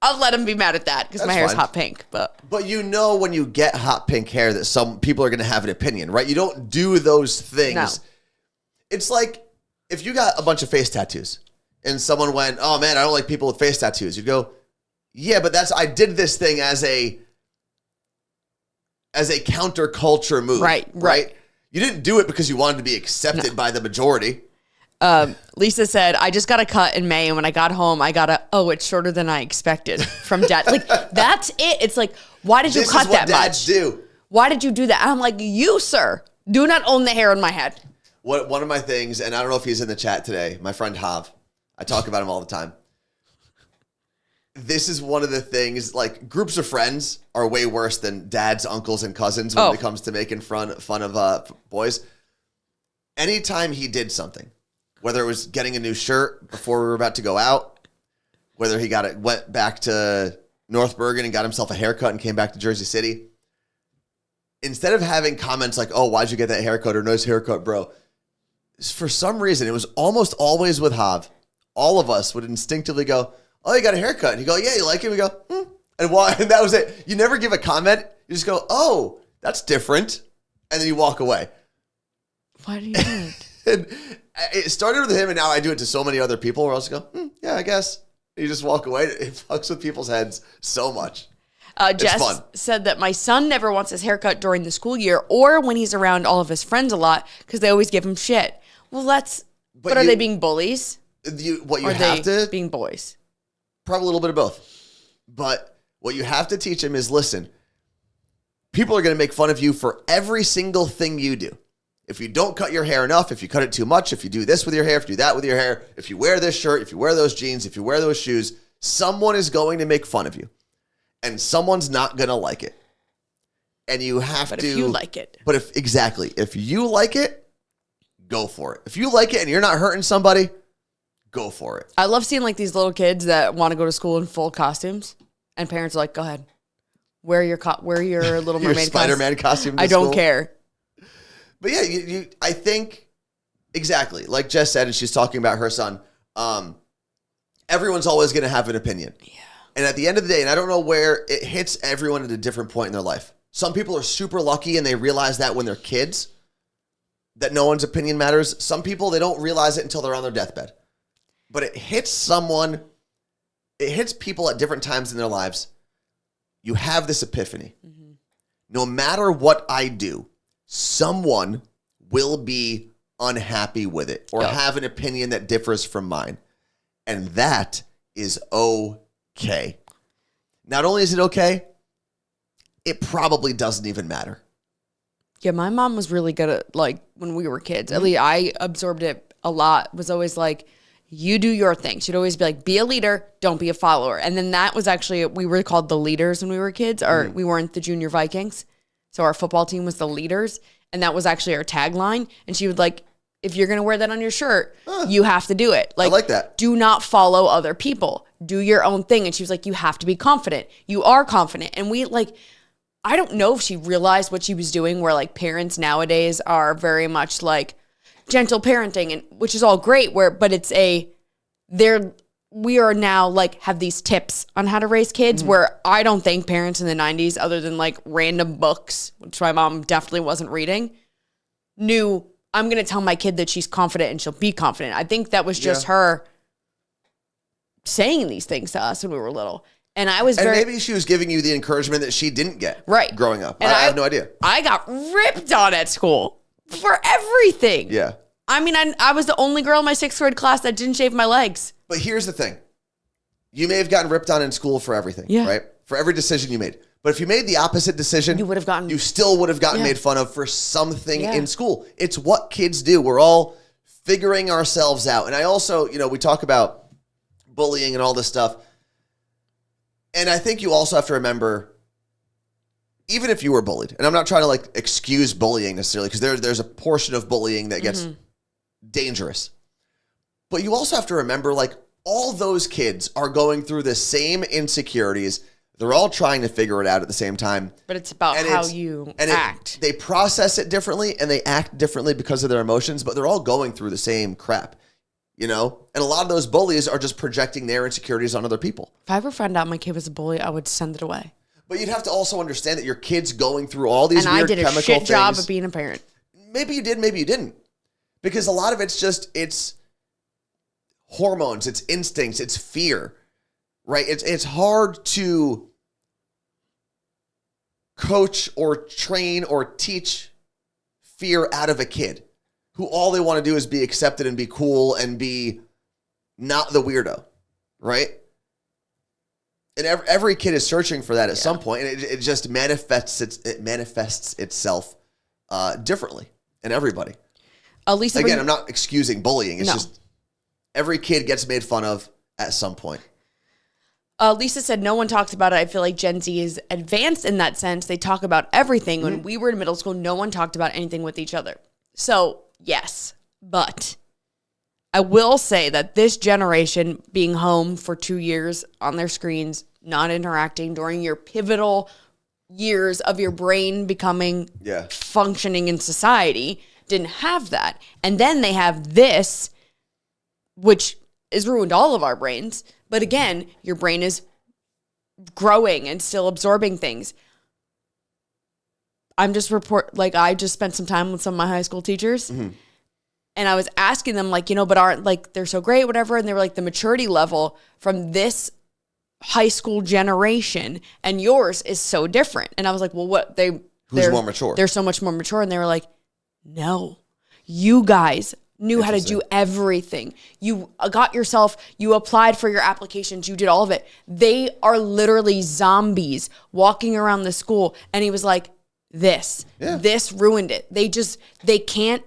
I'll let him be mad at that because my hair's hot pink. But you know when you get hot pink hair that some people are going to have an opinion, right? You don't do those things. No. It's like if you got a bunch of face tattoos and someone went, oh man, I don't like people with face tattoos. You'd go, yeah, but I did this thing as a counterculture move. Right. You didn't do it because you wanted to be accepted by the majority. Lisa said, I just got a cut in May, and when I got home, I got it's shorter than I expected from dad. Like, that's it. It's like, why did you cut that much? Do. Why did you do that? I'm like, you, sir, do not own the hair on my head. One of my things, and I don't know if he's in the chat today, my friend Hav, I talk about him all the time. This is one of the things, like, groups of friends are way worse than dads, uncles, and cousins when it comes to making fun of boys. Anytime he did something, whether it was getting a new shirt before we were about to go out, whether he went back to North Bergen and got himself a haircut and came back to Jersey City, instead of having comments like, oh, why'd you get that haircut or nice haircut, bro? For some reason, it was almost always with Hav. All of us would instinctively go, oh, you got a haircut. And you go, yeah, you like it? We go, And that was it. You never give a comment. You just go, oh, that's different. And then you walk away. Why do you do it? And it started with him, and now I do it to so many other people where I'll just go, yeah, I guess. You just walk away. It fucks with people's heads so much. Jess said that my son never wants his haircut during the school year or when he's around all of his friends a lot because they always give him shit. Well, but are they being bullies? Being boys? Probably a little bit of both. But what you have to teach him is, listen, people are going to make fun of you for every single thing you do. If you don't cut your hair enough, if you cut it too much, if you do this with your hair, if you do that with your hair, if you wear this shirt, if you wear those jeans, if you wear those shoes, someone is going to make fun of you. And someone's not going to like it. And you have to. But if you like it. But if you like it, go for it. If you like it and you're not hurting somebody, go for it. I love seeing like these little kids that want to go to school in full costumes. And parents are like, go ahead. Wear your Little Mermaid your Spider-Man costume to I don't school. care. But yeah, I think, exactly, like Jess said, and she's talking about her son, everyone's always going to have an opinion. Yeah. And at the end of the day, and I don't know where it hits everyone at a different point in their life. Some people are super lucky and they realize that when they're kids, that no one's opinion matters. Some people, they don't realize it until they're on their deathbed. But it hits people at different times in their lives. You have this epiphany. Mm-hmm. No matter what I do, someone will be unhappy with it or have an opinion that differs from mine. And that is okay. Not only is it okay, it probably doesn't even matter. Yeah, my mom was really good at, like, when we were kids. At least I absorbed it a lot. Was always like, you do your thing. She'd always be like, be a leader, don't be a follower. And then that was actually, we were called the leaders when we were kids, or we weren't the junior Vikings. So our football team was the leaders. And that was actually our tagline. And she would like, if you're going to wear that on your shirt, you have to do it. I like that. Do not follow other people. Do your own thing. And she was like, you have to be confident. You are confident. And we like, I don't know if she realized what she was doing, where like parents nowadays are very much like gentle parenting, and which is all great, but it's we are now like have these tips on how to raise kids, where I don't think parents in the 90s, other than like random books, which my mom definitely wasn't reading, knew I'm going to tell my kid that she's confident and she'll be confident. I think that was just her saying these things to us when we were little. And I was maybe she was giving you the encouragement that she didn't get growing up. And I have no idea. I got ripped on at school for everything. Yeah. I mean, I was the only girl in my 6th grade class that didn't shave my legs. But here's the thing. You may have gotten ripped on in school for everything, right? For every decision you made. But if you made the opposite decision, you still would have gotten made fun of for something in school. It's what kids do. We're all figuring ourselves out. And I also, we talk about bullying and all this stuff. And I think you also have to remember, even if you were bullied, and I'm not trying to like excuse bullying necessarily, because there's a portion of bullying that gets dangerous. But you also have to remember, like, all those kids are going through the same insecurities. They're all trying to figure it out at the same time. But it's about how you act. They process it differently and they act differently because of their emotions, but they're all going through the same crap. And a lot of those bullies are just projecting their insecurities on other people. If I ever found out my kid was a bully, I would send it away. But you'd have to also understand that your kid's going through all these weird chemical things. And I did a shit job of being a parent. Maybe you did, maybe you didn't. Because a lot of it's hormones, it's instincts, it's fear, right? It's hard to coach or train or teach fear out of a kid who all they want to do is be accepted and be cool and be not the weirdo, right? And every kid is searching for that at some point, and it just manifests itself differently in everybody. Again, I'm not excusing bullying. It's just every kid gets made fun of at some point. Lisa said no one talks about it. I feel like Gen Z is advanced in that sense. They talk about everything. When we were in middle school, no one talked about anything with each other. So, yes, but I will say that this generation being home for 2 years on their screens, not interacting during your pivotal years of your brain becoming functioning in society, didn't have that. And then they have this, which has ruined all of our brains. But again, your brain is growing and still absorbing things. I just spent some time with some of my high school teachers. Mm-hmm. And I was asking them, like, but aren't, like, they're so great, whatever. And they were like, the maturity level from this high school generation and yours is so different. And I was like, well, who's more mature? They're so much more mature. And they were like, no, you guys knew how to do everything. You you applied for your applications, you did all of it. They are literally zombies walking around the school. And he was like, this. Yeah. This ruined it. They can't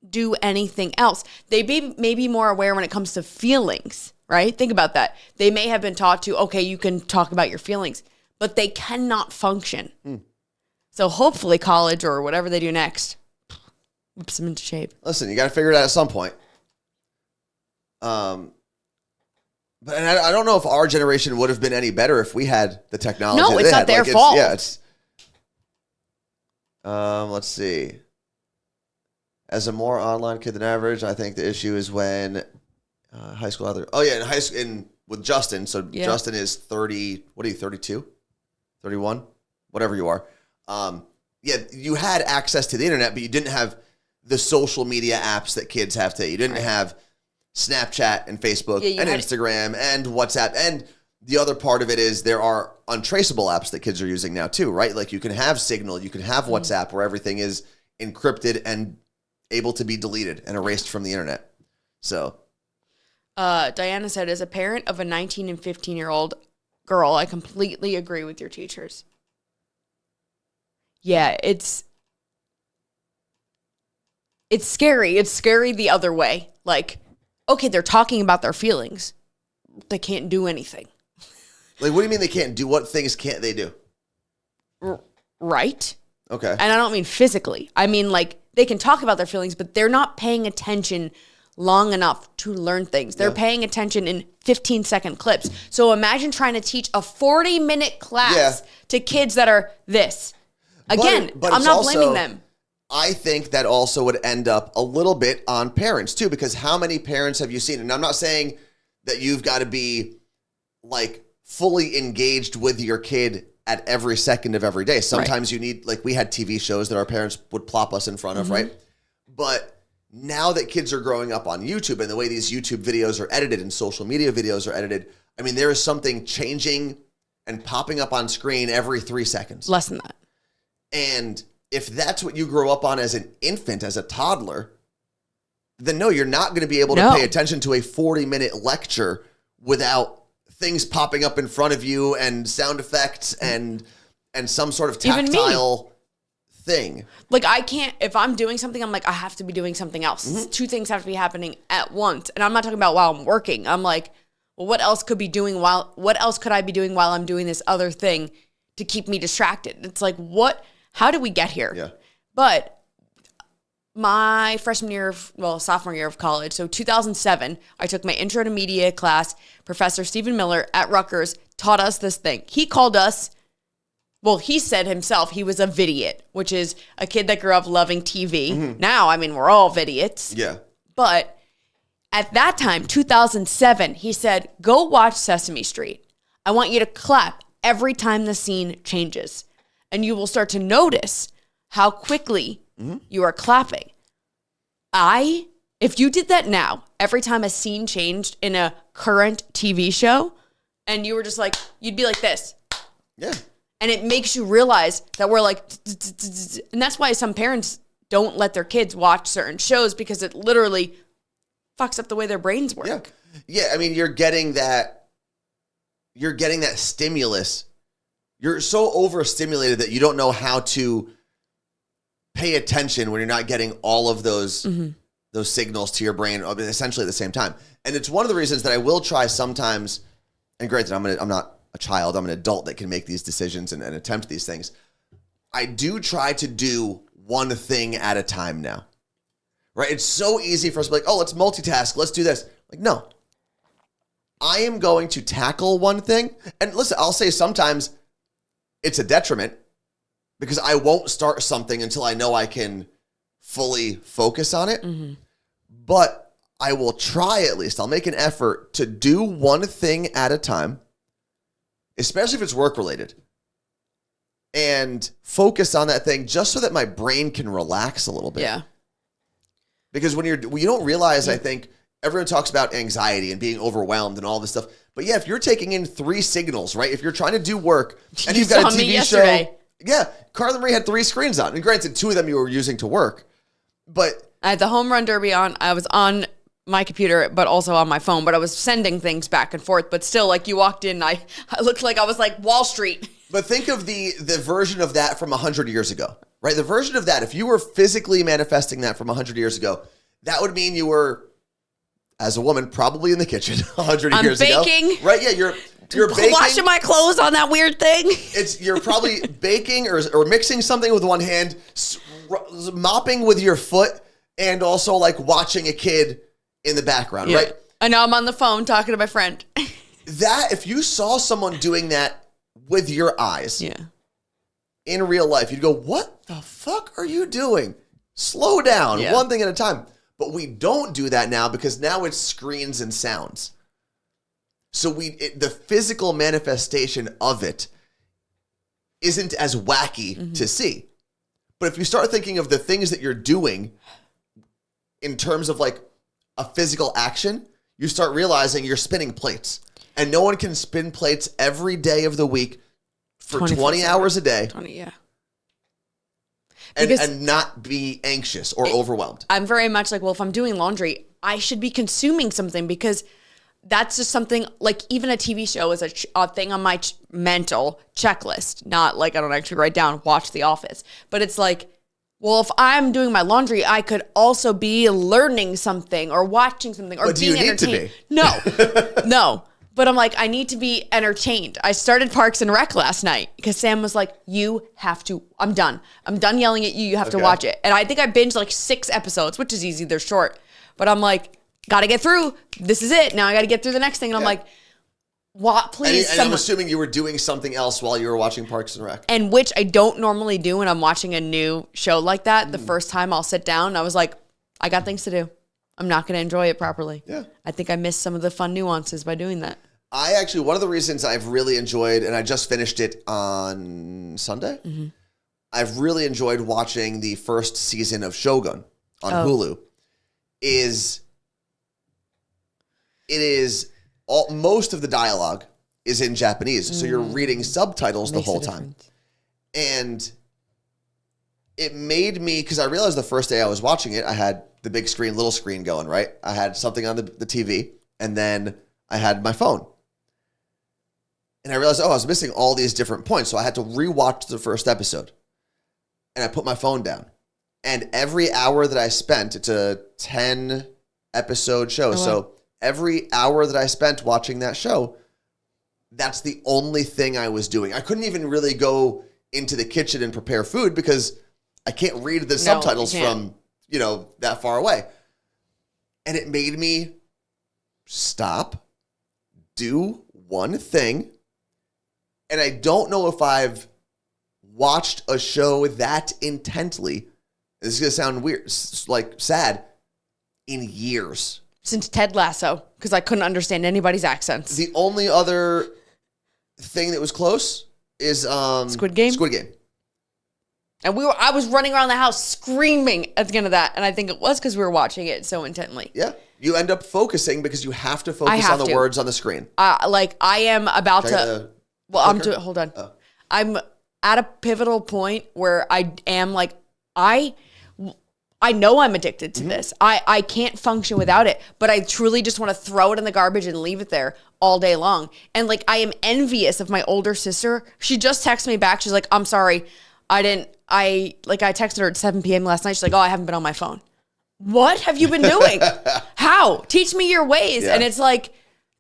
do anything else. They may be more aware when it comes to feelings, right? Think about that. They may have been taught to, okay, you can talk about your feelings, but they cannot function. So hopefully college or whatever they do next whips them into shape. Listen, you got to figure it out at some point. But I don't know if our generation would have been any better if we had the technology. No, it's not their fault. Let's see. As a more online kid than average, I think the issue is when high school in high school with Justin. So Justin is 30. What are you? 32, 31, whatever you are. You had access to the internet, but you didn't have the social media apps that kids have today. You didn't have Snapchat and Facebook and Instagram and WhatsApp. And the other part of it is there are untraceable apps that kids are using now too, right? Like you can have Signal, you can have WhatsApp where everything is encrypted and able to be deleted and erased from the internet. So Diana said, as a parent of a 19 and 15-year-old girl, I completely agree with your teachers. Yeah, it's scary. It's scary the other way. Like, okay, they're talking about their feelings. They can't do anything. Like, what do you mean they can't do? What things can't they do? Right. Okay. And I don't mean physically. I mean, like, they can talk about their feelings, but they're not paying attention long enough to learn things. They're paying attention in 15-second clips. So imagine trying to teach a 40-minute class to kids that are this. Again, but I'm not blaming them. I think that also would end up a little bit on parents too, because how many parents have you seen? And I'm not saying that you've got to be like fully engaged with your kid at every second of every day. Sometimes you need, like we had TV shows that our parents would plop us in front of, right? But now that kids are growing up on YouTube and the way these YouTube videos are edited and social media videos are edited, I mean, there is something changing and popping up on screen every 3 seconds. Less than that. And if that's what you grow up on as an infant, as a toddler, then no, you're not going to be able to pay attention to a 40-minute lecture without things popping up in front of you and sound effects and some sort of tactile thing. Like I can't, if I'm doing something, I'm like, I have to be doing something else. Two things have to be happening at once. And I'm not talking about while I'm working. I'm like, well, what else could I be doing while I'm doing this other thing to keep me distracted? It's like, how did we get here? Yeah. But my sophomore year of college, so 2007, I took my intro to media class. Professor Stephen Miller at Rutgers taught us this thing. He called us, he said himself he was a vidiot, which is a kid that grew up loving TV. Now, I mean, we're all vidiots. Yeah. But at that time, 2007, he said, go watch Sesame Street. I want you to clap every time the scene changes. And you will start to notice how quickly you are clapping. If you did that now, every time a scene changed in a current TV show, and you were just like, you'd be like this. Yeah. And it makes you realize that we're like, and that's why some parents don't let their kids watch certain shows, because it literally fucks up the way their brains work. Yeah, I mean, you're getting that stimulus. You're so overstimulated that you don't know how to pay attention when you're not getting all of those signals to your brain essentially at the same time. And it's one of the reasons that I will try sometimes, and granted, I'm not a child, I'm an adult that can make these decisions and attempt these things. I do try to do one thing at a time now, right? It's so easy for us to be like, oh, let's multitask, let's do this. Like, no. I am going to tackle one thing. And listen, I'll say sometimes it's a detriment because I won't start something until I know I can fully focus on it. But I will try at least. I'll make an effort to do one thing at a time, especially if it's work related, and focus on that thing just so that my brain can relax a little bit. Yeah. Because when you don't realize, I think everyone talks about anxiety and being overwhelmed and all this stuff. But yeah, if you're taking in 3 signals, right? If you're trying to do work and you've got a TV show. Yeah. Carla Marie had 3 screens on. And granted, 2 of them you were using to work. But I had the home run derby on. I was on my computer, but also on my phone. But I was sending things back and forth. But still, like, you walked in, I looked like I was like Wall Street. But think of the version of that from 100 years ago, right? The version of that, if you were physically manifesting that from 100 years ago, that would mean you were, as a woman, probably in the kitchen 100 years baking. ago. Right? Yeah, you're baking. Washing my clothes on that weird thing. You're probably baking or mixing something with one hand, mopping with your foot, and also like watching a kid in the background, right? I know I'm on the phone talking to my friend. That, if you saw someone doing that with your eyes in real life, you'd go, what the fuck are you doing? Slow down, one thing at a time. But we don't do that now because now it's screens and sounds. So the physical manifestation of it isn't as wacky to see. But if you start thinking of the things that you're doing in terms of like a physical action, you start realizing you're spinning plates. And no one can spin plates every day of the week for 20 hours a day. 20, yeah. And not be anxious or overwhelmed. I'm very much like, well, if I'm doing laundry, I should be consuming something because that's just something, like even a TV show is a thing on my mental checklist. Not like I don't actually write down, watch The Office. But it's like, well, if I'm doing my laundry, I could also be learning something or watching something or being entertained. No, no. But I'm like, I need to be entertained. I started Parks and Rec last night because Sam was like, you have to, I'm done. I'm done yelling at you. You have to watch it. And I think I binged like 6 episodes, which is easy. They're short. But I'm like, got to get through. This is it. Now I got to get through the next thing. And I'm like, what? Please. And I'm assuming you were doing something else while you were watching Parks and Rec. And which I don't normally do when I'm watching a new show like that. The first time I'll sit down, I was like, I got things to do. I'm not going to enjoy it properly. Yeah. I think I missed some of the fun nuances by doing that. One of the reasons I've really enjoyed, and I just finished it on Sunday, I've really enjoyed watching the first season of Shogun on Hulu, most of the dialogue is in Japanese, so you're reading subtitles the whole time. And it made me, because I realized the first day I was watching it, I had the big screen, little screen going, right? I had something on the TV, and then I had my phone. And I realized, I was missing all these different points. So I had to rewatch the first episode. And I put my phone down. And every hour that I spent, it's a 10-episode show. So every hour that I spent watching that show, that's the only thing I was doing. I couldn't even really go into the kitchen and prepare food because I can't read the subtitles from, that far away. And it made me stop, do one thing. And I don't know if I've watched a show that intently, this is going to sound weird, like sad, in years. Since Ted Lasso, because I couldn't understand anybody's accents. The only other thing that was close is Squid Game. Squid Game. And I was running around the house screaming at the end of that, and I think it was because we were watching it so intently. Yeah. You end up focusing because you have to focus on the words on the screen. I am about to... Well, I'm doing. Hold on. Oh. I'm at a pivotal point where I am like, I know I'm addicted to this. I can't function without it, but I truly just want to throw it in the garbage and leave it there all day long. And like, I am envious of my older sister. She just texted me back. She's like, I'm sorry. I texted her at 7 p.m. last night. She's like, I haven't been on my phone. What have you been doing? How? Teach me your ways. Yeah. And it's like,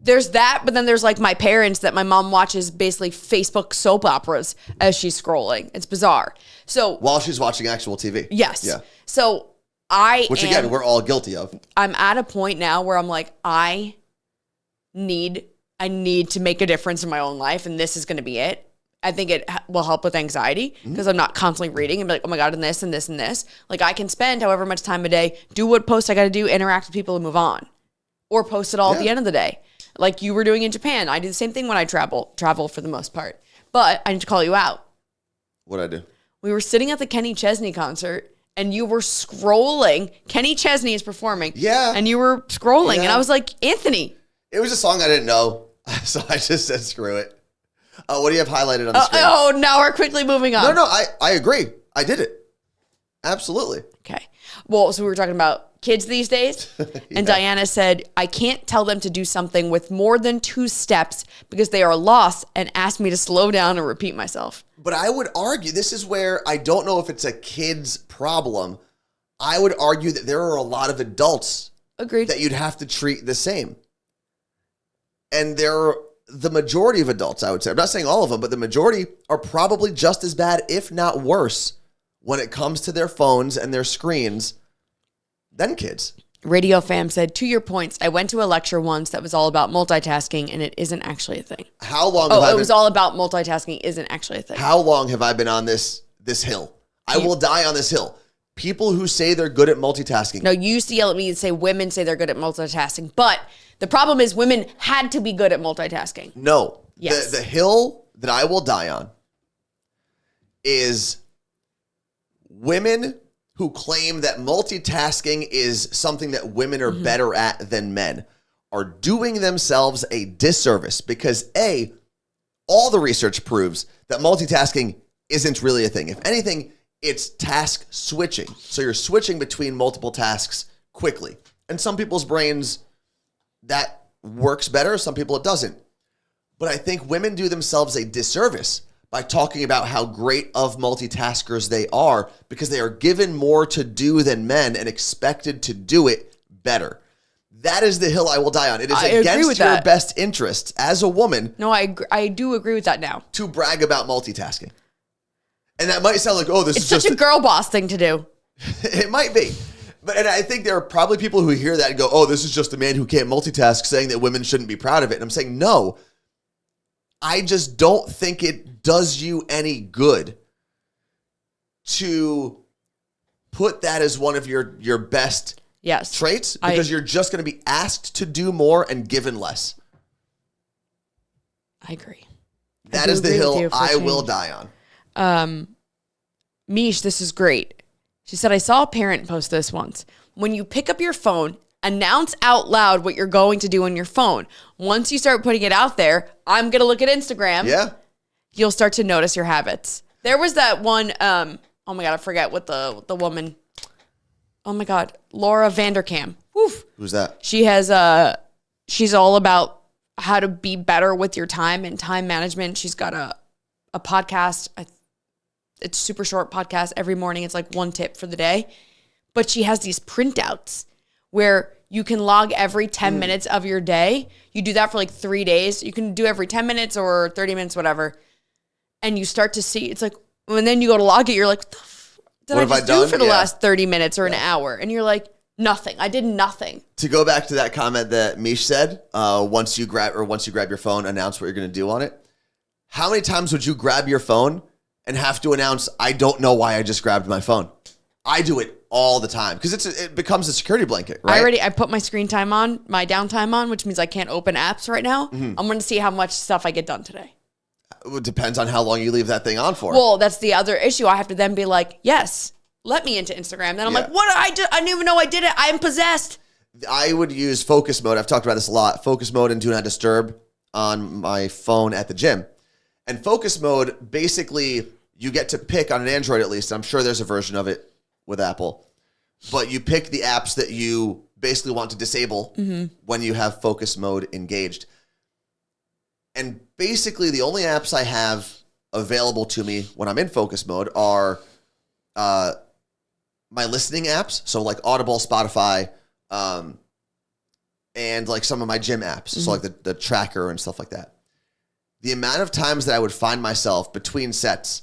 there's that, but then there's like my parents that my mom watches basically Facebook soap operas as she's scrolling. It's bizarre. So while she's watching actual TV. Yes. Yeah. So which again, we're all guilty of. I'm at a point now where I'm like, I need to make a difference in my own life, and this is going to be it. I think it will help with anxiety because I'm not constantly reading and be like, oh my God, and this and this and this. Like I can spend however much time a day, do what posts I got to do, interact with people and move on, or post it all at the end of the day. Like you were doing in Japan. I do the same thing when I travel for the most part. But I need to call you out. What'd I do? We were sitting at the Kenny Chesney concert and you were scrolling. Kenny Chesney is performing. Yeah. And you were scrolling. And I was like, Anthony. It was a song I didn't know. So I just said, screw it. What do you have highlighted on the screen? Oh, now we're quickly moving on. No, I agree. I did it. Absolutely. Okay. Well, so we were talking about kids these days. And Diana said, I can't tell them to do something with more than 2 steps because they are lost and asked me to slow down and repeat myself. But I would argue, this is where I don't know if it's a kid's problem. I would argue that there are a lot of adults Agreed. that you'd have to treat the same. And the majority of adults, I would say, I'm not saying all of them, but the majority are probably just as bad, if not worse, when it comes to their phones and their screens than kids. Radio Fam said, to your points, I went to a lecture once that was all about multitasking, and it isn't actually a thing. How long have I been... it was all about multitasking isn't actually a thing. How long have I been on this hill? I will die on this hill. People who say they're good at multitasking. No, you used to yell at me and say women say they're good at multitasking, but the problem is women had to be good at multitasking. No. Yes. The hill that I will die on is women who claim that multitasking is something that women are better at than men are doing themselves a disservice because A, all the research proves that multitasking isn't really a thing. If anything, it's task switching. So you're switching between multiple tasks quickly. And some people's brains, that works better. Some people it doesn't. But I think women do themselves a disservice by talking about how great of multitaskers they are because they are given more to do than men and expected to do it better. That is the hill I will die on. It is against your best interests as a woman. No, I do agree with that now. To brag about multitasking. And that might sound like, oh, this is just... It's such a girl boss thing to do. It might be. And I think there are probably people who hear that and go, oh, this is just a man who can't multitask saying that women shouldn't be proud of it. And I'm saying, no. I just don't think it does you any good to put that as one of your best traits because you're just going to be asked to do more and given less. I agree. That is the hill I will die on. Mish, this is great. She said, I saw a parent post this once. When you pick up your phone, announce out loud what you're going to do on your phone. Once you start putting it out there, I'm going to look at Instagram. Yeah. You'll start to notice your habits. There was that one, oh my God, I forget what the woman, oh my God, Laura Vanderkam. Woof. Who's that? She has, she's all about how to be better with your time and time management. She's got a podcast. It's super short podcast every morning. It's like one tip for the day. But she has these printouts where you can log every 10 minutes of your day. You do that for like 3 days. You can do every 10 minutes or 30 minutes, whatever. And you start to see, it's like, and then you go to log it, you're like, what did I just do for the last 30 minutes or an hour? And you're like, nothing. I did nothing. To go back to that comment that Mish said, once you grab your phone, announce what you're going to do on it. How many times would you grab your phone and have to announce, I don't know why I just grabbed my phone? I do it all the time because it becomes a security blanket, right? I put my screen time on, my downtime on, which means I can't open apps right now. I'm going to see how much stuff I get done today. It depends on how long you leave that thing on for. Well, that's the other issue. I have to then be like, yes, let me into Instagram. Then I'm like, what did I do? I didn't even know I did it. I'm possessed. I would use focus mode. I've talked about this a lot. Focus mode and do not disturb on my phone at the gym. And focus mode, basically, you get to pick on an Android at least. I'm sure there's a version of it with Apple. But you pick the apps that you basically want to disable when you have focus mode engaged. And basically, the only apps I have available to me when I'm in focus mode are my listening apps. So like Audible, Spotify, and like some of my gym apps. So like the tracker and stuff like that. The amount of times that I would find myself between sets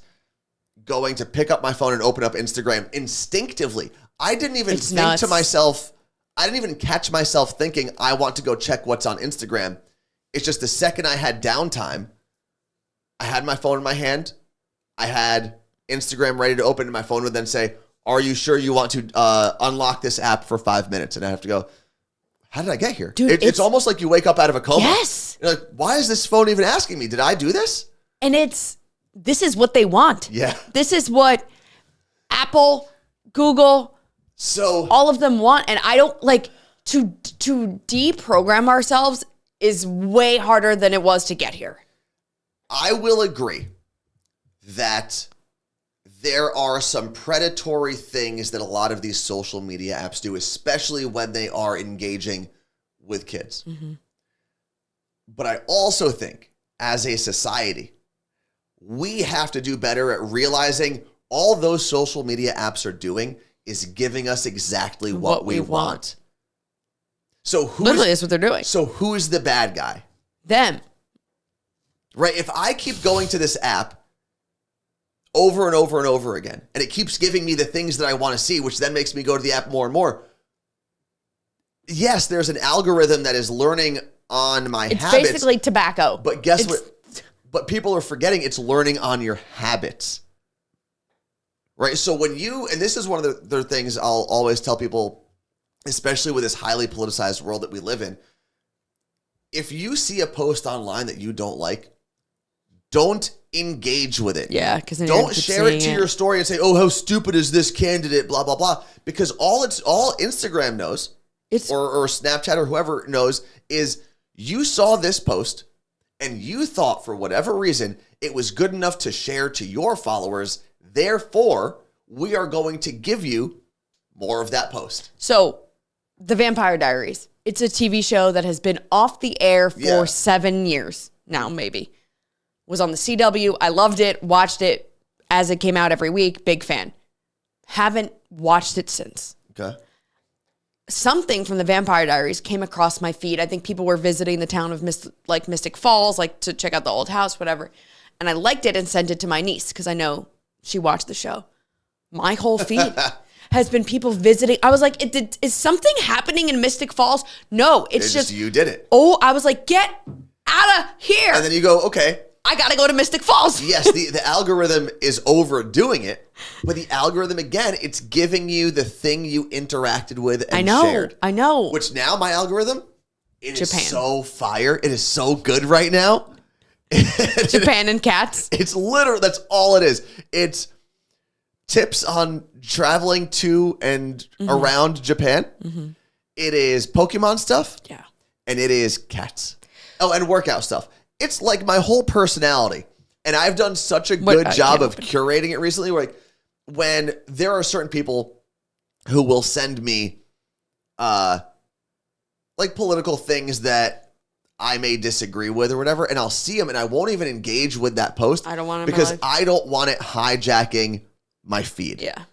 going to pick up my phone and open up Instagram instinctively. I didn't even think to myself, I didn't even catch myself thinking I want to go check what's on Instagram. It's just the second I had downtime, I had my phone in my hand. I had Instagram ready to open and my phone would then say, are you sure you want to unlock this app for 5 minutes? And I have to go, how did I get here? Dude, it's almost like you wake up out of a coma. Yes. You're like, why is this phone even asking me? Did I do this? And this is what they want. Yeah. This is what Apple, Google, all of them want. And I don't like to deprogram ourselves is way harder than it was to get here. I will agree that there are some predatory things that a lot of these social media apps do, especially when they are engaging with kids. Mm-hmm. But I also think, as a society, we have to do better at realizing all those social media apps are doing is giving us exactly what we want. So literally, that's what they're doing. So who's the bad guy? Them. Right? If I keep going to this app over and over and over again, and it keeps giving me the things that I want to see, which then makes me go to the app more and more. Yes, there's an algorithm that is learning on my habits. It's basically tobacco. But guess what? But people are forgetting it's learning on your habits. Right? So when you, and this is one of the things I'll always tell people, especially with this highly politicized world that we live in, if you see a post online that you don't like, don't engage with it. Yeah, because don't share it to your story and say, "Oh, how stupid is this candidate?" Blah blah blah. Because all Instagram knows, or Snapchat or whoever knows, is you saw this post and you thought for whatever reason it was good enough to share to your followers. Therefore, we are going to give you more of that post. So, The Vampire Diaries. It's a TV show that has been off the air for 7 years now, maybe. Was on the CW. I loved it, watched it as it came out every week. Big fan. Haven't watched it since. Okay. Something from The Vampire Diaries came across my feed. I think people were visiting the town of Mystic Falls, like to check out the old house, whatever. And I liked it and sent it to my niece because I know she watched the show. My whole feed has been people visiting. I was like, is something happening in Mystic Falls? No, it's just you did it. Oh, I was like, get out of here. And then you go, okay, I got to go to Mystic Falls. Yes, the algorithm is overdoing it, but the algorithm, again, it's giving you the thing you interacted with and shared. I know. Which now my algorithm, it is so fire. It is so good right now. Japan and cats. It's literally, that's all it is. It's tips on traveling to and around Japan. Mm-hmm. It is Pokemon stuff. Yeah. And it is cats. Oh, and workout stuff. It's like my whole personality. And I've done such a good job of curating it recently. Like when there are certain people who will send me like political things that I may disagree with or whatever, and I'll see them and I won't even engage with that post. I don't want it because I don't want it hijacking my feed. Yeah.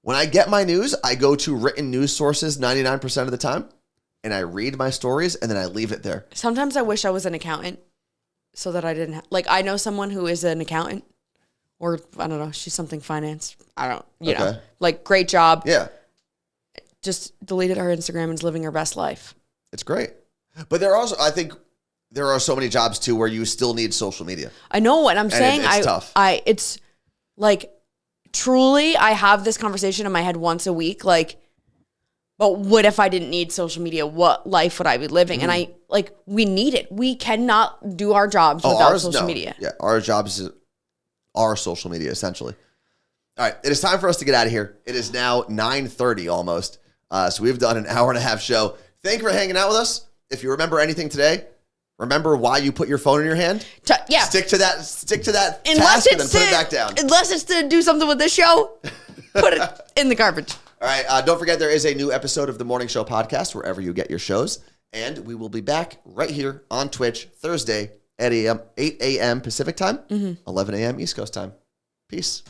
When I get my news, I go to written news sources 99% of the time, and I read my stories, and then I leave it there. Sometimes I wish I was an accountant so that I didn't like, I know someone who is an accountant, or I don't know, she's something finance. I don't, you know, like great job. Yeah. Just deleted her Instagram and is living her best life. It's great. But there are also, I think there are so many jobs too where you still need social media. I know what I'm saying. It's tough. It's like, truly, I have this conversation in my head once a week, like, but what if I didn't need social media? What life would I be living? And we need it. We cannot do our jobs without social media. Yeah, our jobs are social media, essentially. All right, it is time for us to get out of here. It is now 9:30 almost. So we've done an hour and a half show. Thank you for hanging out with us. If you remember anything today, remember why you put your phone in your hand. Yeah. Stick to that task and then put it back down. Unless it's to do something with this show, put it in the garbage. All right. Don't forget, there is a new episode of the Morning Show podcast wherever you get your shows. And we will be back right here on Twitch Thursday at 8 a.m. Pacific time, 11 a.m. East Coast time. Peace.